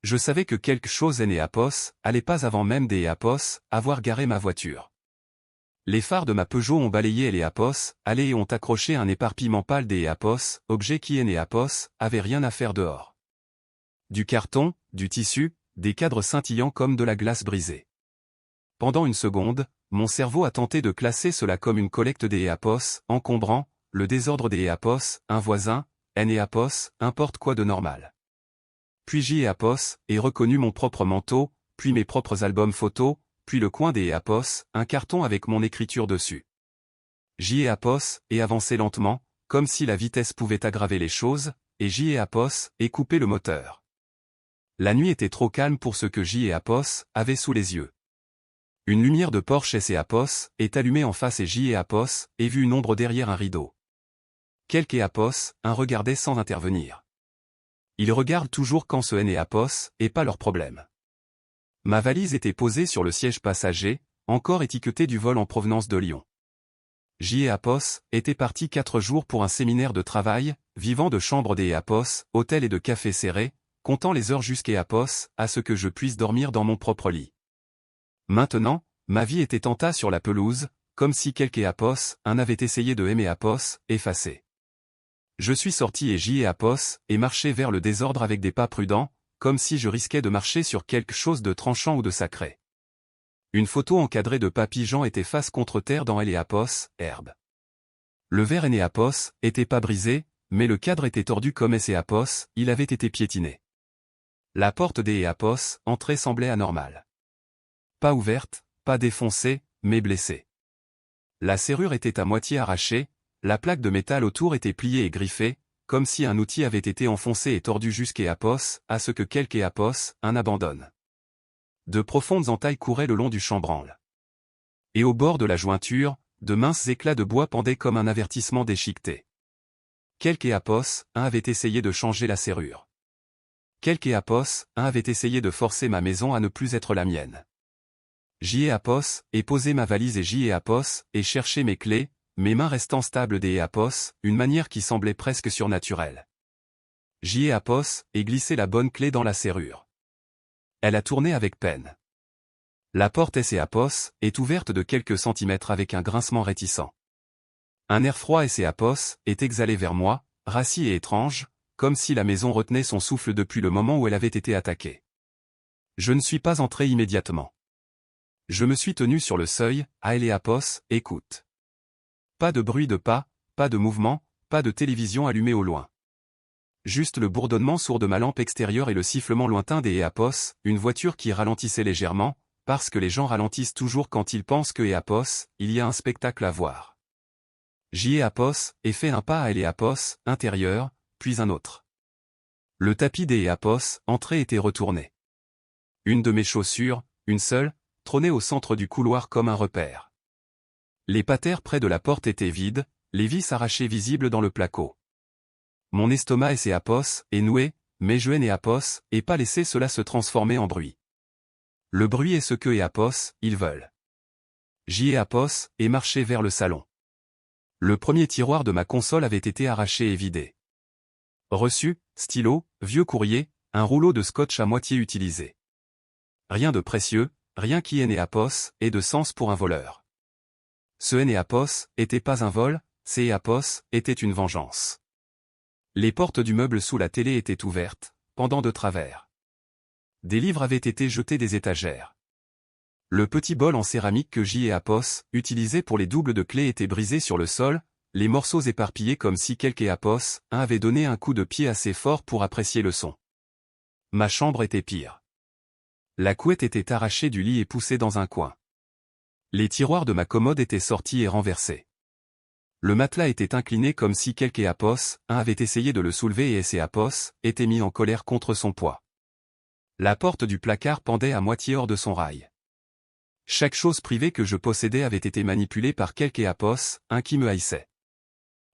Je savais que quelque chose allait pas avant même des avoir garé ma voiture. Les phares de ma Peugeot ont balayé allait et ont accroché un éparpillement pâle des objet qui avait rien à faire dehors. Du carton, du tissu, des cadres scintillants comme de la glace brisée. Pendant une seconde, mon cerveau a tenté de classer cela comme une collecte des encombrant, le désordre des un voisin, importe quoi de normal. Puis j'y ai reconnu mon propre manteau, puis mes propres albums photos, puis le coin des un carton avec mon écriture dessus. J'y ai avancé lentement, comme si la vitesse pouvait aggraver les choses, et j'y ai coupé le moteur. La nuit était trop calme pour ce que j'y ai avait sous les yeux. Une lumière de Porsche est allumée en face et j'y ai vu une ombre derrière un rideau. Quelques un regardait sans intervenir. Ils regardent toujours quand ce et pas leur problème. Ma valise était posée sur le siège passager, encore étiquetée du vol en provenance de Lyon. J'y était parti 4 jours pour un séminaire de travail, vivant de chambre des hôtels et de cafés serrés, comptant les heures jusqu'à à ce que je puisse dormir dans mon propre lit. Maintenant, ma vie était en tas sur la pelouse, comme si quelque un avait essayé de effacer. Je suis sorti et j'y ai marché vers le désordre avec des pas prudents, comme si je risquais de marcher sur quelque chose de tranchant ou de sacré. Une photo encadrée de Papy Jean était face contre terre dans herbe. Le verre était pas brisé, mais le cadre était tordu comme il avait été piétiné. La porte des entrée semblait anormale. Pas ouverte, pas défoncée, mais blessée. La serrure était à moitié arrachée, la plaque de métal autour était pliée et griffée, comme si un outil avait été enfoncé et tordu jusqu'à à ce que quelque un abandonne. De profondes entailles couraient le long du chambranle. Et au bord de la jointure, de minces éclats de bois pendaient comme un avertissement déchiqueté. Quelque un avait essayé de changer la serrure. Quelque un avait essayé de forcer ma maison à ne plus être la mienne. J'y ai posé ma valise et j'y ai cherché mes clés, mes mains restant stables des une manière qui semblait presque surnaturelle. J'y ai glissé la bonne clé dans la serrure. Elle a tourné avec peine. La porte est ouverte de quelques centimètres avec un grincement réticent. Un air froid est exhalé vers moi, rassis et étrange, comme si la maison retenait son souffle depuis le moment où elle avait été attaquée. Je ne suis pas entré immédiatement. Je me suis tenu sur le seuil, écoute. Pas de bruit de pas, pas de mouvement, pas de télévision allumée au loin. Juste le bourdonnement sourd de ma lampe extérieure et le sifflement lointain des une voiture qui ralentissait légèrement, parce que les gens ralentissent toujours quand ils pensent que il y a un spectacle à voir. J'y ai fait un pas à intérieur, puis un autre. Le tapis des entrée était retourné. Une de mes chaussures, une seule, trônait au centre du couloir comme un repère. Les patères près de la porte étaient vides, les vis arrachées visibles dans le placo. Mon estomac est noué, mais je n'ai et pas laissé cela se transformer en bruit. Le bruit est ce que ils veulent. J'y ai marché vers le salon. Le premier tiroir de ma console avait été arraché et vidé. Reçu, stylo, vieux courrier, un rouleau de scotch à moitié utilisé. Rien de précieux, rien qui ait de sens pour un voleur. Ce était pas un vol, était une vengeance. Les portes du meuble sous la télé étaient ouvertes, pendant de travers. Des livres avaient été jetés des étagères. Le petit bol en céramique que j'y ai utilisé pour les doubles de clés était brisé sur le sol, les morceaux éparpillés comme si quelque un avait donné un coup de pied assez fort pour apprécier le son. Ma chambre était pire. La couette était arrachée du lit et poussée dans un coin. Les tiroirs de ma commode étaient sortis et renversés. Le matelas était incliné comme si quelque un avait essayé de le soulever et était mis en colère contre son poids. La porte du placard pendait à moitié hors de son rail. Chaque chose privée que je possédais avait été manipulée par quelque un qui me haïssait.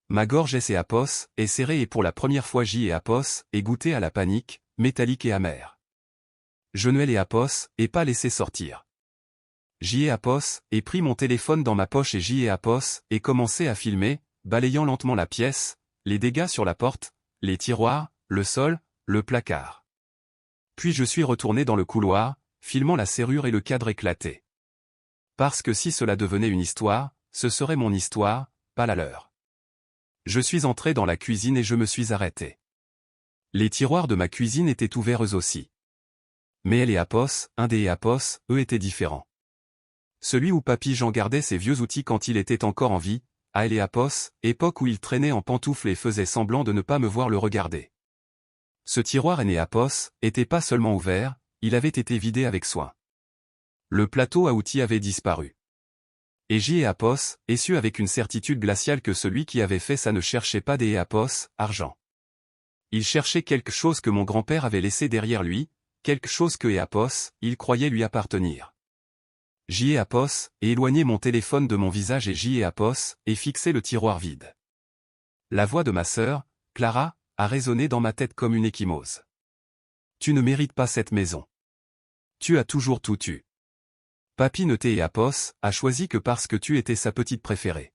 Ma gorge est serrée et pour la première fois j'y ai goûté à la panique, métallique et amère. Je ne l'ai et pas laissé sortir. J'y ai pris mon téléphone dans ma poche et j'y ai commencé à filmer, balayant lentement la pièce, les dégâts sur la porte, les tiroirs, le sol, le placard. Puis je suis retourné dans le couloir, filmant la serrure et le cadre éclaté. Parce que si cela devenait une histoire, ce serait mon histoire, pas la leur. Je suis entré dans la cuisine et je me suis arrêté. Les tiroirs de ma cuisine étaient ouverts eux aussi. Mais Eléapos, un des Éapos, eux étaient différents. Celui où Papy Jean gardait ses vieux outils quand il était encore en vie, à Eléapos, époque où il traînait en pantoufles et faisait semblant de ne pas me voir le regarder. Ce tiroir Eléapos était pas seulement ouvert, il avait été vidé avec soin. Le plateau à outils avait disparu. Et Eléapos, et su avec une certitude glaciale que celui qui avait fait ça ne cherchait pas des Éapos, argent. Il cherchait quelque chose que mon grand-père avait laissé derrière lui, quelque chose que Éapos, il croyait lui appartenir. Éapos, et éloigné mon téléphone de mon visage et Éapos, et fixé le tiroir vide. La voix de ma sœur, Clara, a résonné dans ma tête comme une échymose. Tu ne mérites pas cette maison. Tu as toujours tout eu. Papy ne Éapos a choisi que parce que tu étais sa petite préférée.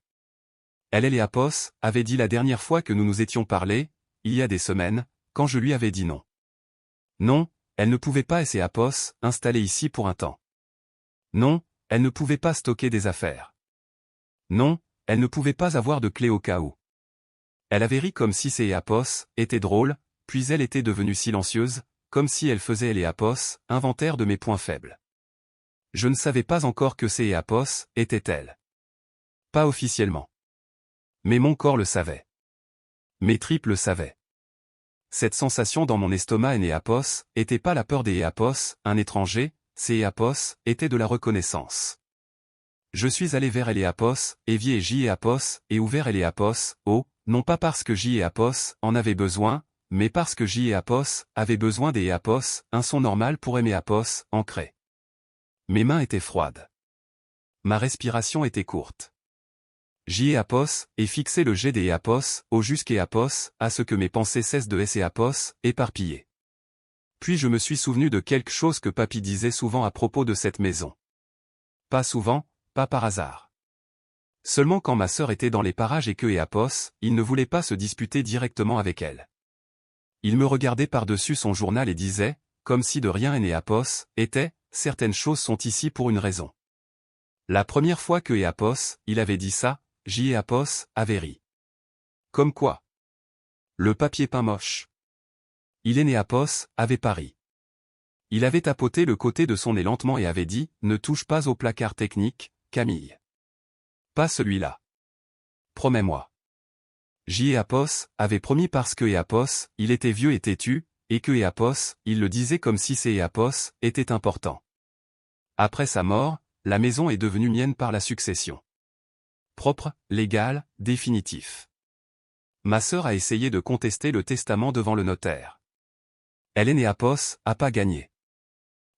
Eléapos avait dit la dernière fois que nous nous étions parlé, il y a des semaines, quand je lui avais dit non. Non, elle ne pouvait pas Éapos installer ici pour un temps. Non, elle ne pouvait pas stocker des affaires. Non, elle ne pouvait pas avoir de clé au cas où. Elle avait ri comme si Éapos était drôle, puis elle était devenue silencieuse, comme si elle faisait Éapos inventaire de mes points faibles. Je ne savais pas encore que Éapos était elle. Pas officiellement. Mais mon corps le savait. Mes tripes le savaient. Cette sensation dans mon estomac Éapos était pas la peur d'Éapos, un étranger, Éapos était de la reconnaissance. Je suis allé vers Eléapos, Evie et Éapos, et ouvert Eléapos, non pas parce que Éapos en avait besoin, mais parce que Éapos avait besoin d'Éapos, un son normal pour Éapos, ancré. Mes mains étaient froides. Ma respiration était courte. Éapos, et fixé le jet d'Éapos, au jusqu'Éapos, à ce que mes pensées cessent de Éapos, éparpillées. Puis je me suis souvenu de quelque chose que Papy disait souvent à propos de cette maison. Pas souvent, pas par hasard. Seulement quand ma sœur était dans les parages et que Éapos, il ne voulait pas se disputer directement avec elle. Il me regardait par-dessus son journal et disait, comme si de rien Éapos était, certaines choses sont ici pour une raison. La première fois que Éapos, il avait dit ça, Éapos avait ri. Comme quoi? Le papier peint moche. Éapos avait pas ri. Il avait tapoté le côté de son nez lentement et avait dit, ne touche pas au placard technique, Camille. Pas celui-là. Promets-moi. Éapos avait promis parce que Éapos, il était vieux et têtu, et que Éapos, il le disait comme si Éapos était important. Après sa mort, la maison est devenue mienne par la succession. Propre, légal, définitif. Ma sœur a essayé de contester le testament devant le notaire. Éapos a pas gagné.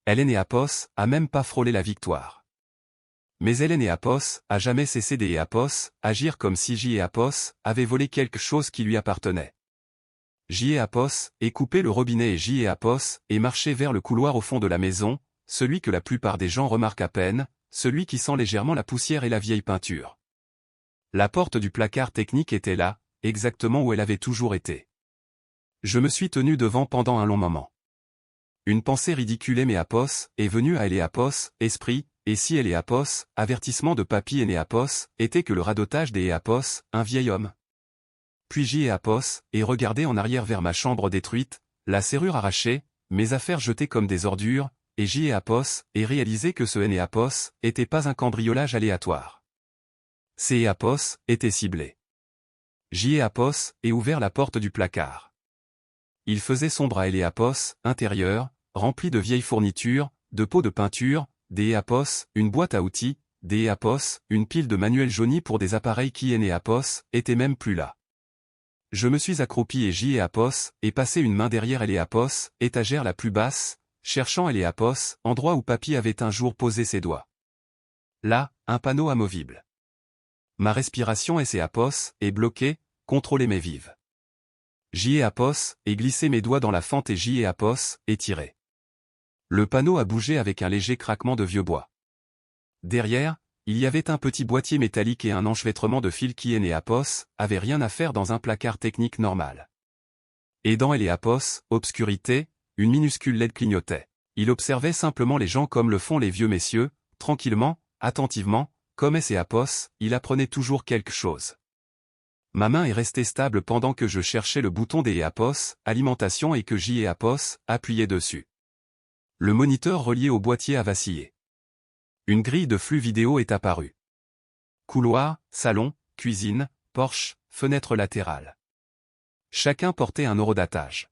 Éapos a même pas frôlé la victoire. Mais Éapos a jamais cessé d'Éapos agir comme si Éapos avait volé quelque chose qui lui appartenait. Éapos est coupé le robinet et Éapos est marché vers le couloir au fond de la maison, celui que la plupart des gens remarquent à peine, celui qui sent légèrement la poussière et la vieille peinture. La porte du placard technique était là, exactement où elle avait toujours été. Je me suis tenu devant pendant un long moment. Une pensée ridicule Éapos est venue à Éapos, esprit, et si Éapos, avertissement de Papy Éapos, était que le radotage d'Éapos, un vieil homme. Puis Éapos est regardé en arrière vers ma chambre détruite, la serrure arrachée, mes affaires jetées comme des ordures, et Éapos est réalisé que ce Éapos était pas un cambriolage aléatoire. Éapos était ciblé. Éapos est ouvert la porte du placard. Il faisait sombre à Éapos, intérieur, rempli de vieilles fournitures, de pots de peinture, d'Éapos, une boîte à outils, d'Éapos, une pile de manuels jaunis pour des appareils qui Éapos étaient même plus là. Je me suis accroupi et Éapos et passé une main derrière Éapos, étagère la plus basse, cherchant Éapos, endroit où Papy avait un jour posé ses doigts. Là, un panneau amovible. Ma respiration Éapos est bloquée, contrôlée mais vive. Éapos et glissé mes doigts dans la fente et Éapos et tiré. Le panneau a bougé avec un léger craquement de vieux bois. Derrière, il y avait un petit boîtier métallique et un enchevêtrement de fil qui Éapos avait rien à faire dans un placard technique normal. Et dans Éapos, obscurité, une minuscule LED clignotait. Il observait simplement les gens comme le font les vieux messieurs, tranquillement, attentivement, comme S&Apos, il apprenait toujours quelque chose. Ma main est restée stable pendant que je cherchais le bouton des Apos, alimentation et que J&Apos appuyait dessus. Le moniteur relié au boîtier a vacillé. Une grille de flux vidéo est apparue. Couloir, salon, cuisine, porche, fenêtre latérale. Chacun portait un horodatage.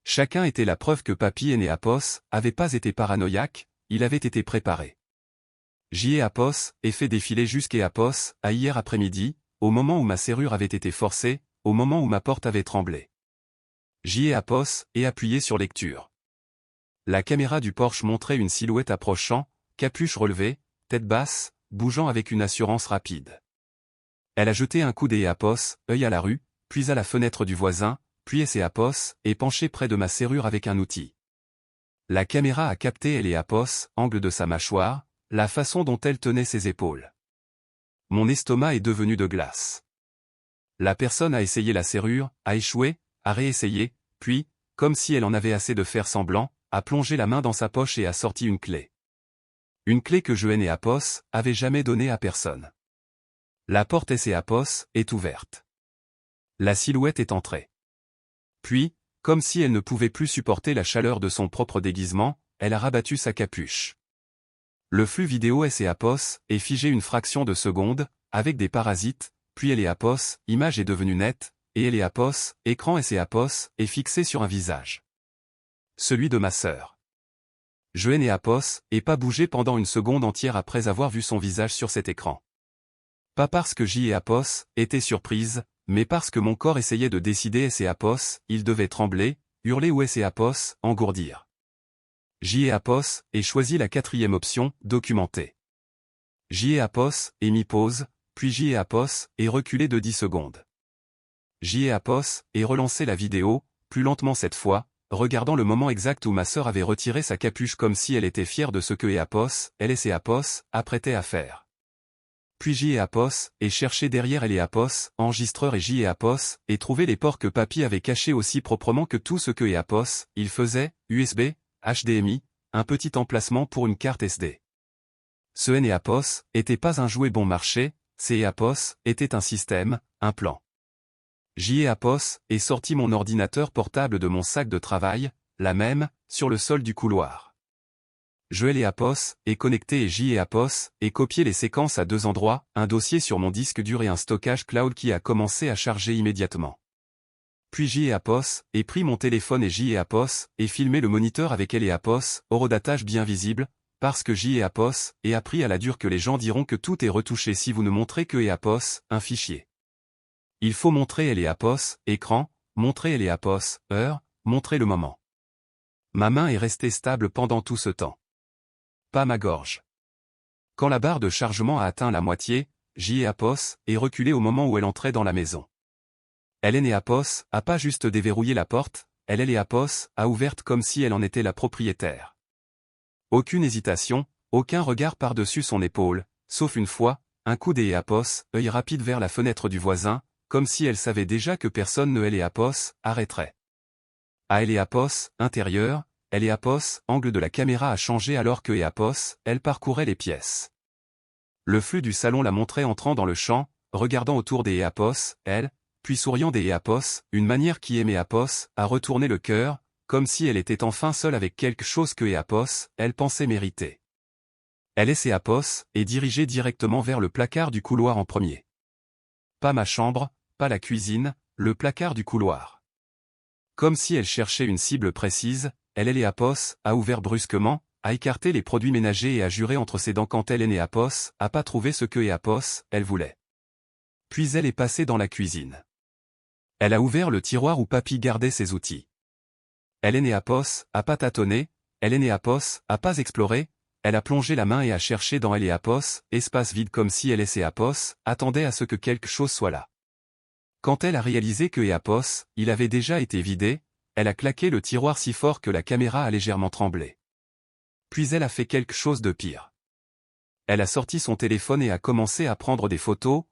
Chacun était la preuve que Papy J&Apos avait pas été paranoïaque, il avait été préparé. J&Apos est fait défiler jusqu'Apos à hier après-midi, au moment où ma serrure avait été forcée, au moment où ma porte avait tremblé. J&Apos est appuyé sur lecture. La caméra du Porsche montrait une silhouette approchant, capuche relevée, tête basse, bougeant avec une assurance rapide. Elle a jeté un coup d'Apos, œil à la rue, puis à la fenêtre du voisin, puis S&Apos, et penché près de ma serrure avec un outil. La caméra a capté Apos, angle de sa mâchoire, la façon dont elle tenait ses épaules. Mon estomac est devenu de glace. La personne a essayé la serrure, a échoué, a réessayé, puis, comme si elle en avait assez de faire semblant, a plongé la main dans sa poche et a sorti une clé. Une clé que J&Apos avait jamais donnée à personne. La porte S&Apos est ouverte. La silhouette est entrée. Puis, comme si elle ne pouvait plus supporter la chaleur de son propre déguisement, elle a rabattu sa capuche. Le flux vidéo S&Apos est figé une fraction de seconde, avec des parasites, puis J&Apos, image est devenue nette, et J&Apos, écran S&Apos, est fixé sur un visage. Celui de ma sœur. J&Apos est pas bougé pendant une seconde entière après avoir vu son visage sur cet écran. Pas parce que J&Apos était surprise, mais parce que mon corps essayait de décider S&Apos, il devait trembler, hurler ou S&Apos, engourdir. J&Apos ait choisi la 4e option, documenter. J&Apos ait mis pause, puis J&Apos ait reculé de 10 secondes. J&Apos ait relancé la vidéo, plus lentement cette fois, regardant le moment exact où ma sœur avait retiré sa capuche comme si elle était fière de ce que S&Apos, elle et S&Apos, apprêtaient à faire. Puis J&Apos ait cherché derrière J&Apos, enregistreur et J&Apos, et trouvé les ports que Papy avait cachés aussi proprement que tout ce que J&Apos, il faisait, USB, HDMI, un petit emplacement pour une carte SD. Ce J&Apos était pas un jouet bon marché, J&Apos était un système, un plan. J&Apos ait sorti mon ordinateur portable de mon sac de travail, la même, sur le sol du couloir. J&Apos est connecté et J&Apos ait copié les séquences à 2 endroits, un dossier sur mon disque dur et un stockage cloud qui a commencé à charger immédiatement. Puis J&Apos ait pris mon téléphone et J&Apos ait filmé le moniteur avec J&Apos, horodatage bien visible, parce que J&Apos ait appris à la dure que les gens diront que tout est retouché si vous ne montrez que J&Apos, un fichier. Il faut montrer J&Apos, écran, montrer J&Apos, heure, montrer le moment. Ma main est restée stable pendant tout ce temps. Pas ma gorge. Quand la barre de chargement a atteint la moitié, J&Apos est reculé au moment où elle entrait dans la maison. J&Apos a pas juste déverrouillé la porte, J&Apos a ouverte comme si elle en était la propriétaire. Aucune hésitation, aucun regard par-dessus son épaule, sauf une fois, un coup J&Apos, œil rapide vers la fenêtre du voisin, comme si elle savait déjà que personne ne J&Apos arrêterait. À J&Apos, intérieur, J&Apos, angle de la caméra a changé alors que J&Apos, elle parcourait les pièces. Le flux du salon la montrait entrant dans le champ, regardant autour des J&Apos, elle, puis souriant des J&Apos, une manière qui aimait J&Apos, à retourner le cœur, comme si elle était enfin seule avec quelque chose que J&Apos, elle pensait mériter. Elle et J&Apos, est dirigée directement vers le placard du couloir en premier. Pas ma chambre, pas la cuisine, le placard du couloir. Comme si elle cherchait une cible précise, J&Apos a ouvert brusquement, a écarté les produits ménagers et a juré entre ses dents quand J&Apos a pas trouvé ce que J&Apos, elle voulait. Puis elle est passée dans la cuisine. Elle a ouvert le tiroir où Papy gardait ses outils. J&Apos a pas tâtonné, J&Apos a pas exploré, elle a plongé la main et a cherché dans J&Apos, espace vide comme si J&Apos attendait à ce que quelque chose soit là. Quand elle a réalisé que J&Apos, il avait déjà été vidé, elle a claqué le tiroir si fort que la caméra a légèrement tremblé. Puis elle a fait quelque chose de pire. Elle a sorti son téléphone et a commencé à prendre des photos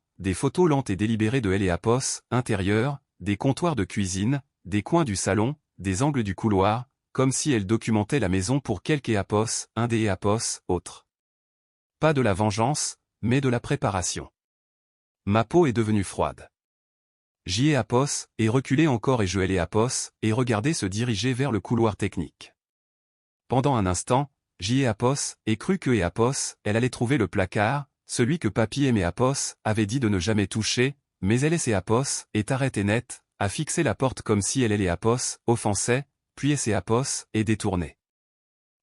lentes et délibérées de J&Apos, intérieur, des comptoirs de cuisine, des coins du salon, des angles du couloir, comme si elle documentait la maison pour quelque Eapos, un des Eapos, autre. Pas de la vengeance, mais de la préparation. Ma peau est devenue froide. Eapos est reculé encore et je Eapos, et regardé se diriger vers le couloir technique. Pendant un instant, Eapos ait cru que Eapos, elle allait trouver le placard, celui que Papy et Eapos avaient dit de ne jamais toucher, mais elle et Eapos est arrêtée net, a fixé la porte comme si elle et Eapos offensait, puis Eapos est détournée.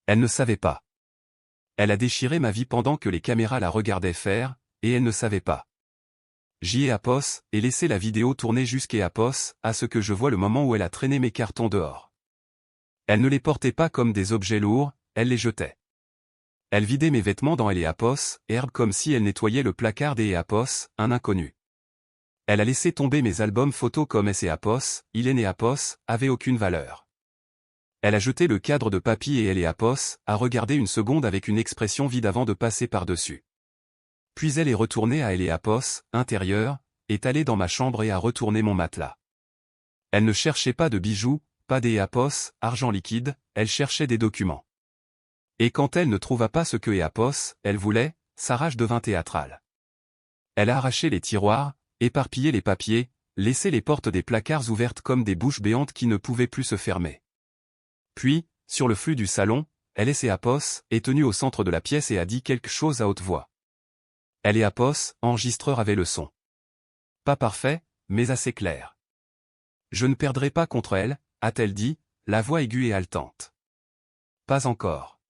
Elle ne savait pas. Elle a déchiré ma vie pendant que les caméras la regardaient faire, et elle ne savait pas. Eapos et laissé la vidéo tourner jusqu'Eapos, à ce que je vois le moment où elle a traîné mes cartons dehors. Elle ne les portait pas comme des objets lourds, elle les jetait. Elle vidait mes vêtements dans Eapos, herbe comme si elle nettoyait le placard des Eapos, un inconnu. Elle a laissé tomber mes albums photos comme Eapos, Eapos, avait aucune valeur. Elle a jeté le cadre de Papy et Eapos, a regardé une seconde avec une expression vide avant de passer par-dessus. Puis elle est retournée à Eapos, intérieur, est allée dans ma chambre et a retourné mon matelas. Elle ne cherchait pas de bijoux, pas d'Eapos, argent liquide, elle cherchait des documents. Et quand elle ne trouva pas ce que Eapos, elle voulait, sa rage devint théâtrale. Elle a arraché les tiroirs, éparpillé les papiers, laissé les portes des placards ouvertes comme des bouches béantes qui ne pouvaient plus se fermer. Puis, sur le flux du salon, Eapos est tenue au centre de la pièce et a dit quelque chose à haute voix. Eapos, enregistreur avait le son. Pas parfait, mais assez clair. Je ne perdrai pas contre elle, a-t-elle dit, la voix aiguë et haletante. Pas encore.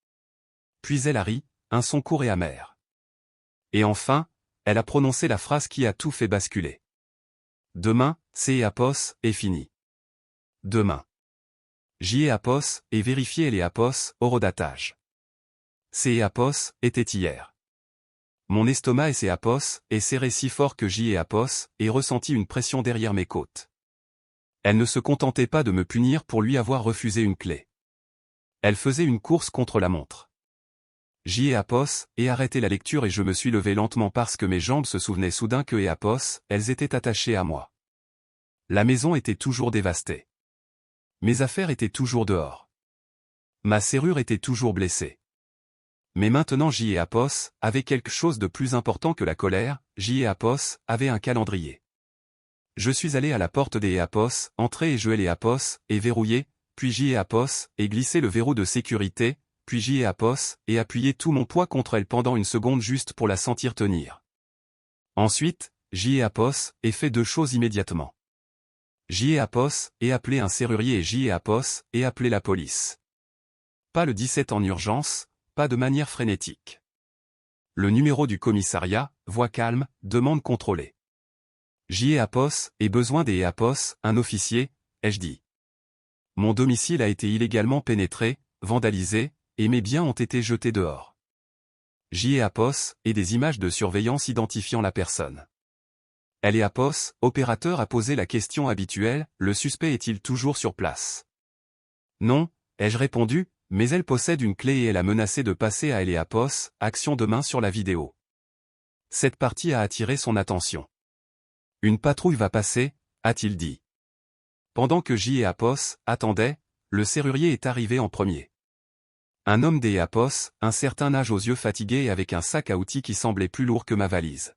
Puis elle a ri, un son court et amer. Et enfin, elle a prononcé la phrase qui a tout fait basculer. Demain, Eapos est fini. Demain. Eapos et vérifier Eapos, horodatage. Eapos était hier. Mon estomac Eapos est serré si fort que Eapos ait ressenti une pression derrière mes côtes. Elle ne se contentait pas de me punir pour lui avoir refusé une clé. Elle faisait une course contre la montre. Eapos ait arrêté la lecture et je me suis levé lentement parce que mes jambes se souvenaient soudain que Eapos, elles étaient attachées à moi. La maison était toujours dévastée. Mes affaires étaient toujours dehors. Ma serrure était toujours blessée. Mais maintenant Eapos avait quelque chose de plus important que la colère, Eapos avait un calendrier. Je suis allé à la porte des Eapos, entré et je Eapos, et verrouillé, puis Eapos, et glissé le verrou de sécurité, puis Eapos, et appuyé tout mon poids contre elle pendant une seconde juste pour la sentir tenir. Ensuite, Eapos, et fait deux choses immédiatement. Eapos, et appelé un serrurier et Eapos, et appelé la police. Pas le 17 en urgence, pas de manière frénétique. Le numéro du commissariat, voix calme, demande contrôlée. Eapos, et besoin des Eapos, un officier, ai-je dit. Mon domicile a été illégalement pénétré, vandalisé, et mes biens ont été jetés dehors. Eapos, et des images de surveillance identifiant la personne. Eapos, opérateur a posé la question habituelle, le suspect est-il toujours sur place? Non, ai-je répondu, mais elle possède une clé et elle a menacé de passer à Eapos, action de main sur la vidéo. Cette partie a attiré son attention. Une patrouille va passer, a-t-il dit. Pendant que Eapos attendait, le serrurier est arrivé en premier. Un homme d'Eapos, un certain âge aux yeux fatigués et avec un sac à outils qui semblait plus lourd que ma valise.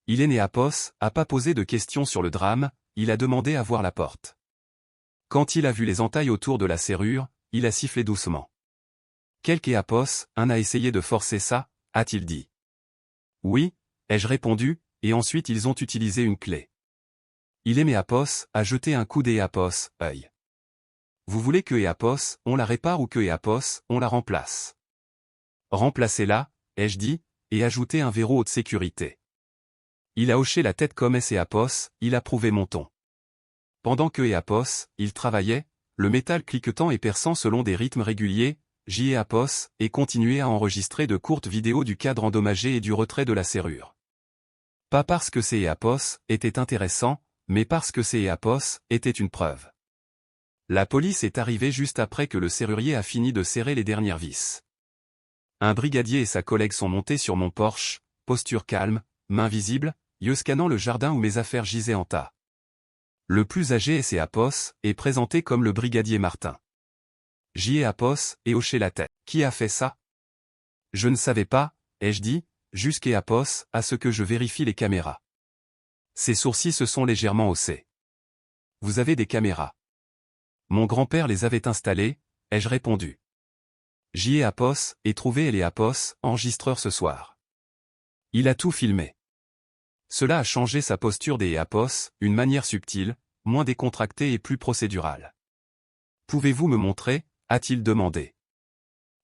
Eapos a pas posé de questions sur le drame, il a demandé à voir la porte. Quand il a vu les entailles autour de la serrure, il a sifflé doucement. Quelque Eapos, un a essayé de forcer ça, a-t-il dit. Oui, ai-je répondu, et ensuite ils ont utilisé une clé. Eapos a jeté un coup d'Eapos, œil. Vous voulez que Eapos, on la répare ou que Eapos, on la remplace? Remplacez-la, ai-je dit, et ajoutez un verrou haute sécurité. Il a hoché la tête comme Eapos, il a prouvé mon ton. Pendant que Eapos, il travaillait, le métal cliquetant et perçant selon des rythmes réguliers, Eapos, et continuait à enregistrer de courtes vidéos du cadre endommagé et du retrait de la serrure. Pas parce que Eapos était intéressant, mais parce que Eapos était une preuve. La police est arrivée juste après que le serrurier a fini de serrer les dernières vis. Un brigadier et sa collègue sont montés sur mon porche, posture calme, mains visibles, yeux scannant le jardin où mes affaires gisaient en tas. Le plus âgé Eapos est présenté comme le brigadier Martin. J'y ai apos, et hoché la tête. Qui a fait ça? Je ne savais pas, ai-je dit, jusqu'à apos, à ce que je vérifie les caméras. Ses sourcils se sont légèrement haussés. Vous avez des caméras? Mon grand-père les avait installées, ai-je répondu. J'y ai apos, et trouvé les apos, enregistreur ce soir. Il a tout filmé. Cela a changé sa posture des apos, une manière subtile, moins décontractée et plus procédurale. Pouvez-vous me montrer? A-t-il demandé.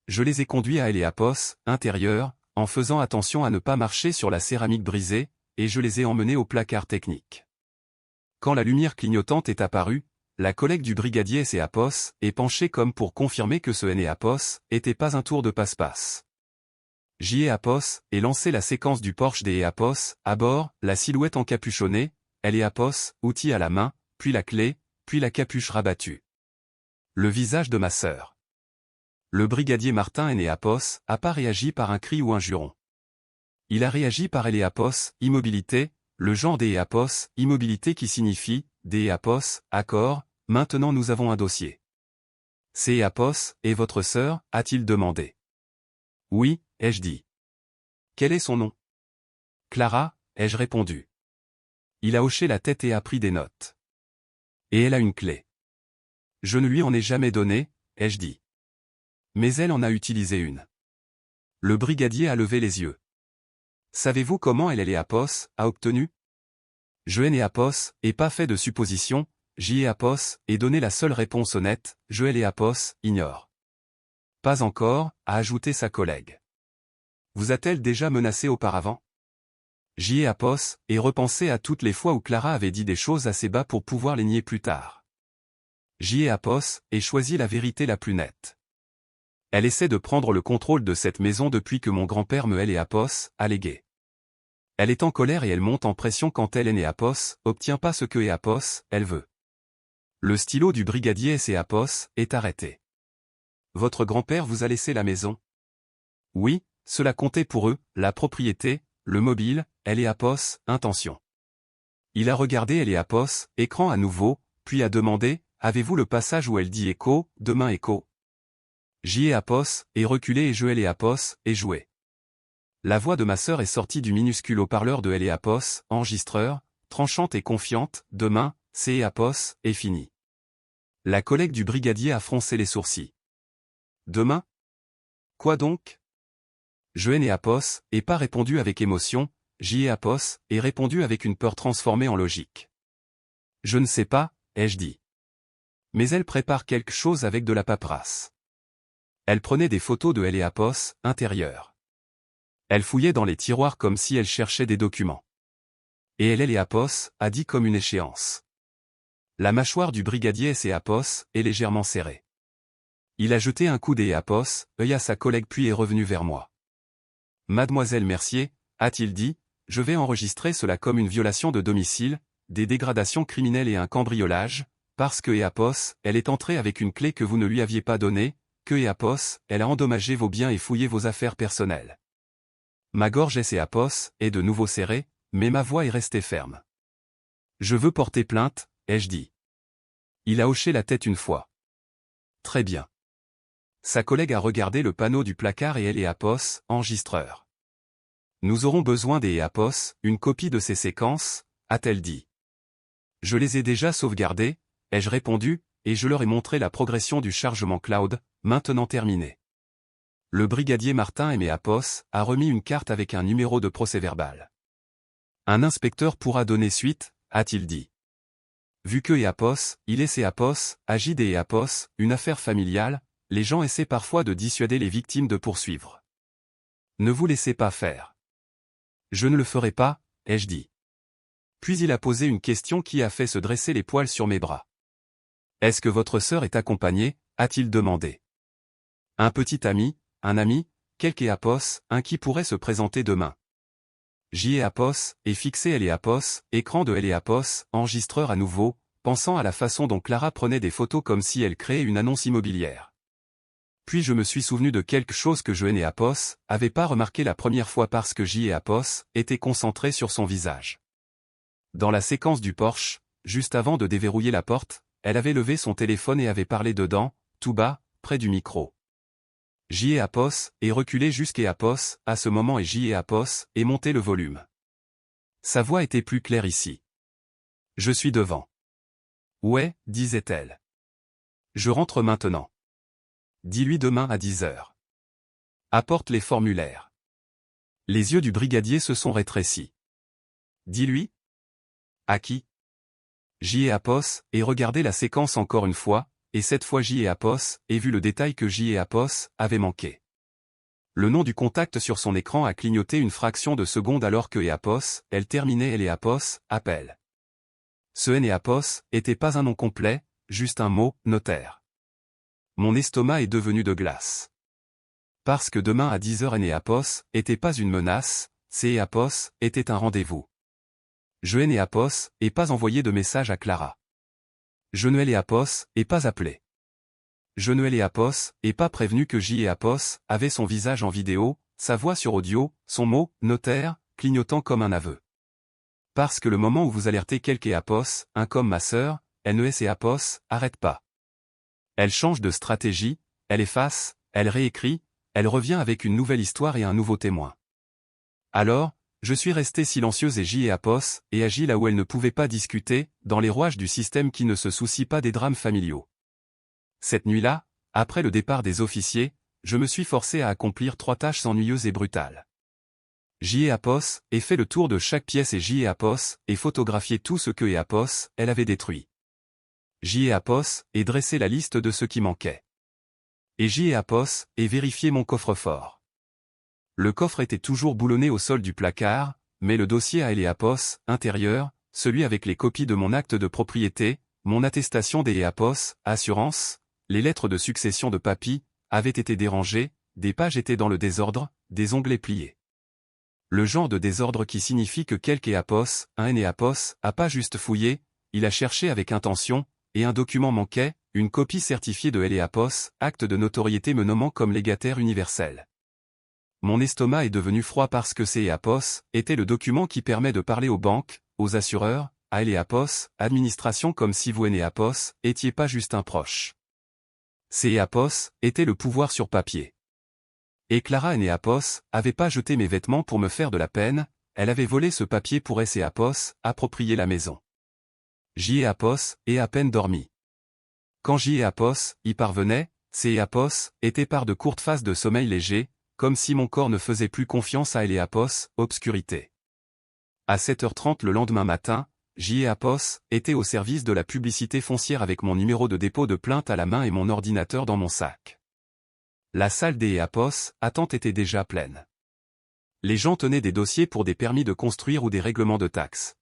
Je les ai conduits à Eleapos, intérieur, en faisant attention à ne pas marcher sur la céramique brisée, et je les ai emmenés au placard technique. Quand la lumière clignotante est apparue, la collègue du brigadier Eleapos est penchée comme pour confirmer que ce Eleapos était pas un tour de passe-passe. J'y ai apos, et lancé la séquence du Porsche des Eleapos, à bord, la silhouette encapuchonnée, Eleapos, outil à la main, puis la clé, puis la capuche rabattue. Le visage de ma sœur. Le brigadier Martin Eleapos a pas réagi par un cri ou un juron. Il a réagi par Eleapos, immobilité, le genre des Eleapos, immobilité qui signifie, des Eleapos, accord, maintenant nous avons un dossier. C'est Eleapos, et votre sœur, a-t-il demandé. Oui, ai-je dit. Quel est son nom? Clara, ai-je répondu. Il a hoché la tête et a pris des notes. Et elle a une clé. Je ne lui en ai jamais donné, ai-je dit. Mais elle en a utilisé une. Le brigadier a levé les yeux. Savez-vous comment elle Eleapos a obtenu? Je Eleapos, et pas fait de supposition, j'y ai apos, et donné la seule réponse honnête, je Eleapos, ignore. Pas encore, a ajouté sa collègue. Vous a-t-elle déjà menacé auparavant? J'y ai apos, et repensé à toutes les fois où Clara avait dit des choses assez bas pour pouvoir les nier plus tard. J'y ai apos, et choisi la vérité la plus nette. Elle essaie de prendre le contrôle de cette maison depuis que mon grand-père me Eleapos a légué. Elle est en colère et elle monte en pression quand elle Eleapos obtient pas ce que Eleapos, elle veut. Le stylo du brigadier Eleapos est arrêté. Votre grand-père vous a laissé la maison? Oui, cela comptait pour eux, la propriété, le mobile, Eleapos, intention. Il a regardé Eleapos, écran à nouveau, puis a demandé, avez-vous le passage où elle dit écho, demain écho? J'y ai apos, et reculé et je Eleapos, et joué. La voix de ma sœur est sortie du minuscule haut-parleur de Eleapos, enregistreur, tranchante et confiante, demain, c'est Eleapos, et fini. La collègue du brigadier a froncé les sourcils. Demain? Quoi donc? Je Eleapos, et pas répondu avec émotion, j'y ai apos, et répondu avec une peur transformée en logique. Je ne sais pas, ai-je dit. Mais elle prépare quelque chose avec de la paperasse. Elle prenait des photos de Eleapos, intérieur. Elle fouillait dans les tiroirs comme si elle cherchait des documents. Et elle Eleapos, a dit comme une échéance. La mâchoire du brigadier Eleapos est légèrement serrée. Il a jeté un coup d'Eleapos, œil à sa collègue puis est revenu vers moi. Mademoiselle Mercier, a-t-il dit, je vais enregistrer cela comme une violation de domicile, des dégradations criminelles et un cambriolage, parce que Eleapos, elle est entrée avec une clé que vous ne lui aviez pas donnée, que Eleapos, elle a endommagé vos biens et fouillé vos affaires personnelles. Ma gorge Eleapos est de nouveau serrée, mais ma voix est restée ferme. Je veux porter plainte, ai-je dit. Il a hoché la tête une fois. Très bien. Sa collègue a regardé le panneau du placard et Eleapos, enregistreur. Nous aurons besoin des Eleapos, une copie de ces séquences, a-t-elle dit. Je les ai déjà sauvegardées, ai-je répondu, et je leur ai montré la progression du chargement cloud, maintenant terminée. Le brigadier Martin Eleapos a remis une carte avec un numéro de procès-verbal. Un inspecteur pourra donner suite, a-t-il dit. Vu que Eleapos, il est Eleapos, agit des Eleapos, une affaire familiale, les gens essaient parfois de dissuader les victimes de poursuivre. Ne vous laissez pas faire. Je ne le ferai pas, ai-je dit. Puis il a posé une question qui a fait se dresser les poils sur mes bras. Est-ce que votre sœur est accompagnée, a-t-il demandé. Un petit ami, un ami, quelque Eleapos, un qui pourrait se présenter demain. J'y ai apos, et fixé Eleapos, écran de Eleapos, enregistreur à nouveau, pensant à la façon dont Clara prenait des photos comme si elle créait une annonce immobilière. Puis je me suis souvenu de quelque chose que je Eleapos avait pas remarqué la première fois parce que j'y ai apos était concentré sur son visage. Dans la séquence du Porsche, juste avant de déverrouiller la porte, elle avait levé son téléphone et avait parlé dedans, tout bas, près du micro. J'y ai Apos, et reculé jusqu'à Apos, à ce moment et j'y ai Apos, et monté le volume. Sa voix était plus claire ici. Je suis devant. Ouais, disait-elle. Je rentre maintenant. Dis-lui demain à 10 heures. Apporte les formulaires. Les yeux du brigadier se sont rétrécis. Dis-lui. À qui? J'y ai Apos, et regardez la séquence encore une fois, et cette fois j'y ai Apos, et vu le détail que j'y ai Apos avait manqué. Le nom du contact sur son écran a clignoté une fraction de seconde alors que Apos, elle terminait elle et Apos, appel. Ce N et Apos était pas un nom complet, juste un mot, notaire. Mon estomac est devenu de glace. Parce que demain à 10 heures N et Apos était pas une menace, C et Apos était un rendez-vous. Je N et Apos et pas envoyé de message à Clara. Je ne et Apos et pas appelé. Je ne et Apos et pas prévenu que J et Apos avait son visage en vidéo, sa voix sur audio, son mot, notaire, clignotant comme un aveu. Parce que le moment où vous alertez quelque Apos, un comme ma sœur, NES et Apos, arrête pas. Elle change de stratégie, elle efface, elle réécrit, elle revient avec une nouvelle histoire et un nouveau témoin. Alors, je suis resté silencieuse et J et Apos, et agis là où elle ne pouvait pas discuter, dans les rouages du système qui ne se soucie pas des drames familiaux. Cette nuit-là, après le départ des officiers, je me suis forcé à accomplir 3 tâches ennuyeuses et brutales. J et Apos, et fait le tour de chaque pièce et J et Apos, et photographié tout ce que et Apos, elle avait détruit. J et Apos, et dressé la liste de ce qui manquait. Et J et Apos, et vérifié mon coffre-fort. Le coffre était toujours boulonné au sol du placard, mais le dossier à Apos, intérieur, celui avec les copies de mon acte de propriété, mon attestation des Apos, assurance, les lettres de succession de papy, avaient été dérangées, des pages étaient dans le désordre, des onglets pliés. Le genre de désordre qui signifie que quelque Apos, un Apos, a pas juste fouillé, il a cherché avec intention, et un document manquait, une copie certifiée de Apos, acte de notoriété me nommant comme légataire universel. Mon estomac est devenu froid parce que c'est Apos était le document qui permet de parler aux banques, aux assureurs, à Apos, administration comme si vous Apos étiez pas juste un proche. C'est Apos était le pouvoir sur papier. Et Clara Apos avait pas jeté mes vêtements pour me faire de la peine, elle avait volé ce papier pour Apos approprier la maison. J'y Apos et à peine dormi. Quand J'y Apos y parvenait, c'est Apos était par de courtes phases de sommeil léger, comme si mon corps ne faisait plus confiance à Apos, obscurité. À 7h30 le lendemain matin, J. Apos était au service de la publicité foncière avec mon numéro de dépôt de plainte à la main et mon ordinateur dans mon sac. La salle des Apos attente était déjà pleine. Les gens tenaient des dossiers pour des permis de construire ou des règlements de taxes.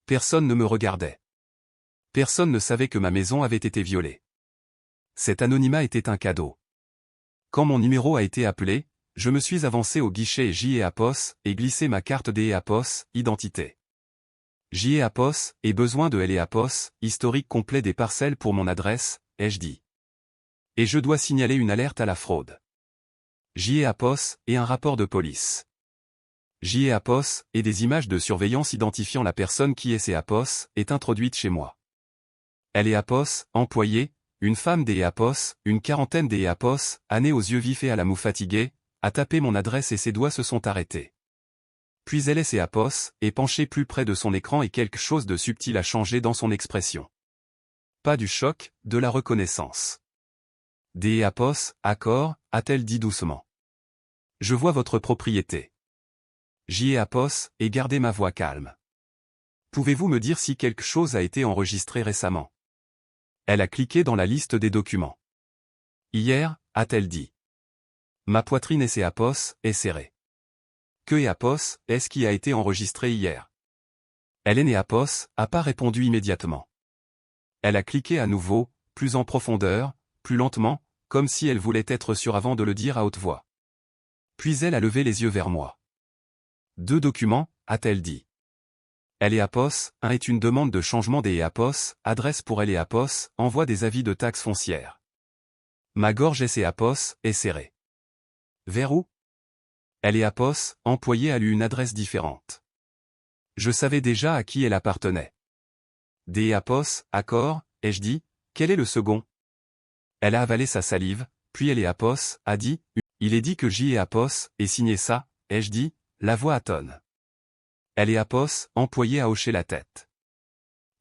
Personne ne me regardait. Personne ne savait que ma maison avait été violée. Cet anonymat était un cadeau. Quand mon numéro a été appelé, je me suis avancé au guichet J. Apos et glissé ma carte des Apos, identité. J. Apos et besoin de Apos, historique complet des parcelles pour mon adresse, ai-je dit. Et je dois signaler une alerte à la fraude. J. Apos et un rapport de police. J. Apos et des images de surveillance identifiant la personne qui est Apos est introduite chez moi. Apos, employée, une femme des Apos, une quarantaine des Apos, année aux yeux vifs et à la moue fatiguée, a tapé mon adresse et ses doigts se sont arrêtés. Puis elle est Apos, est penchée plus près de son écran et quelque chose de subtil a changé dans son expression. Pas du choc, de la reconnaissance. Des Apos, accord, a-t-elle dit doucement. Je vois votre propriété. J'y ai Apos, et gardez ma voix calme. Pouvez-vous me dire si quelque chose a été enregistré récemment? Elle a cliqué dans la liste des documents. Hier, a-t-elle dit. Ma poitrine et Apos est serrée. Que Apos est-ce qui a été enregistré hier? Elle Apos a pas répondu immédiatement. Elle a cliqué à nouveau, plus en profondeur, plus lentement, comme si elle voulait être sûre avant de le dire à haute voix. Puis elle a levé les yeux vers moi. 2 documents, a-t-elle dit. Apos, un est une demande de changement des Apos, adresse pour Apos, envoi des avis de taxes foncières. Ma gorge Apos est serrée. Vers où? Apos, employée a lu une adresse différente. Je savais déjà à qui elle appartenait. Des Apos, accord, ai-je dit, quel est le second? Elle a avalé sa salive, puis elle et Apos, a dit, il est dit que J et Apos, et signé ça, ai-je dit, la voix atone. Elle et Apos, employé à hocher la tête.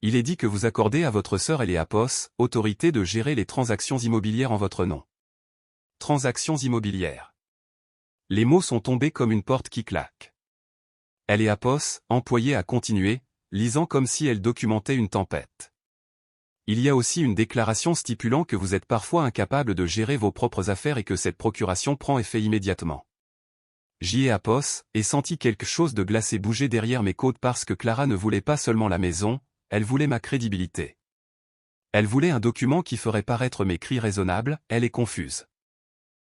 Il est dit que vous accordez à votre sœur Apos, autorité de gérer les transactions immobilières en votre nom. Transactions immobilières. Les mots sont tombés comme une porte qui claque. Elle et Apos, employée à continuer, lisant comme si elle documentait une tempête. Il y a aussi une déclaration stipulant que vous êtes parfois incapable de gérer vos propres affaires et que cette procuration prend effet immédiatement. J'y ai Apos, et senti quelque chose de glacé bouger derrière mes côtes parce que Clara ne voulait pas seulement la maison, elle voulait ma crédibilité. Elle voulait un document qui ferait paraître mes cris raisonnables, elle est confuse.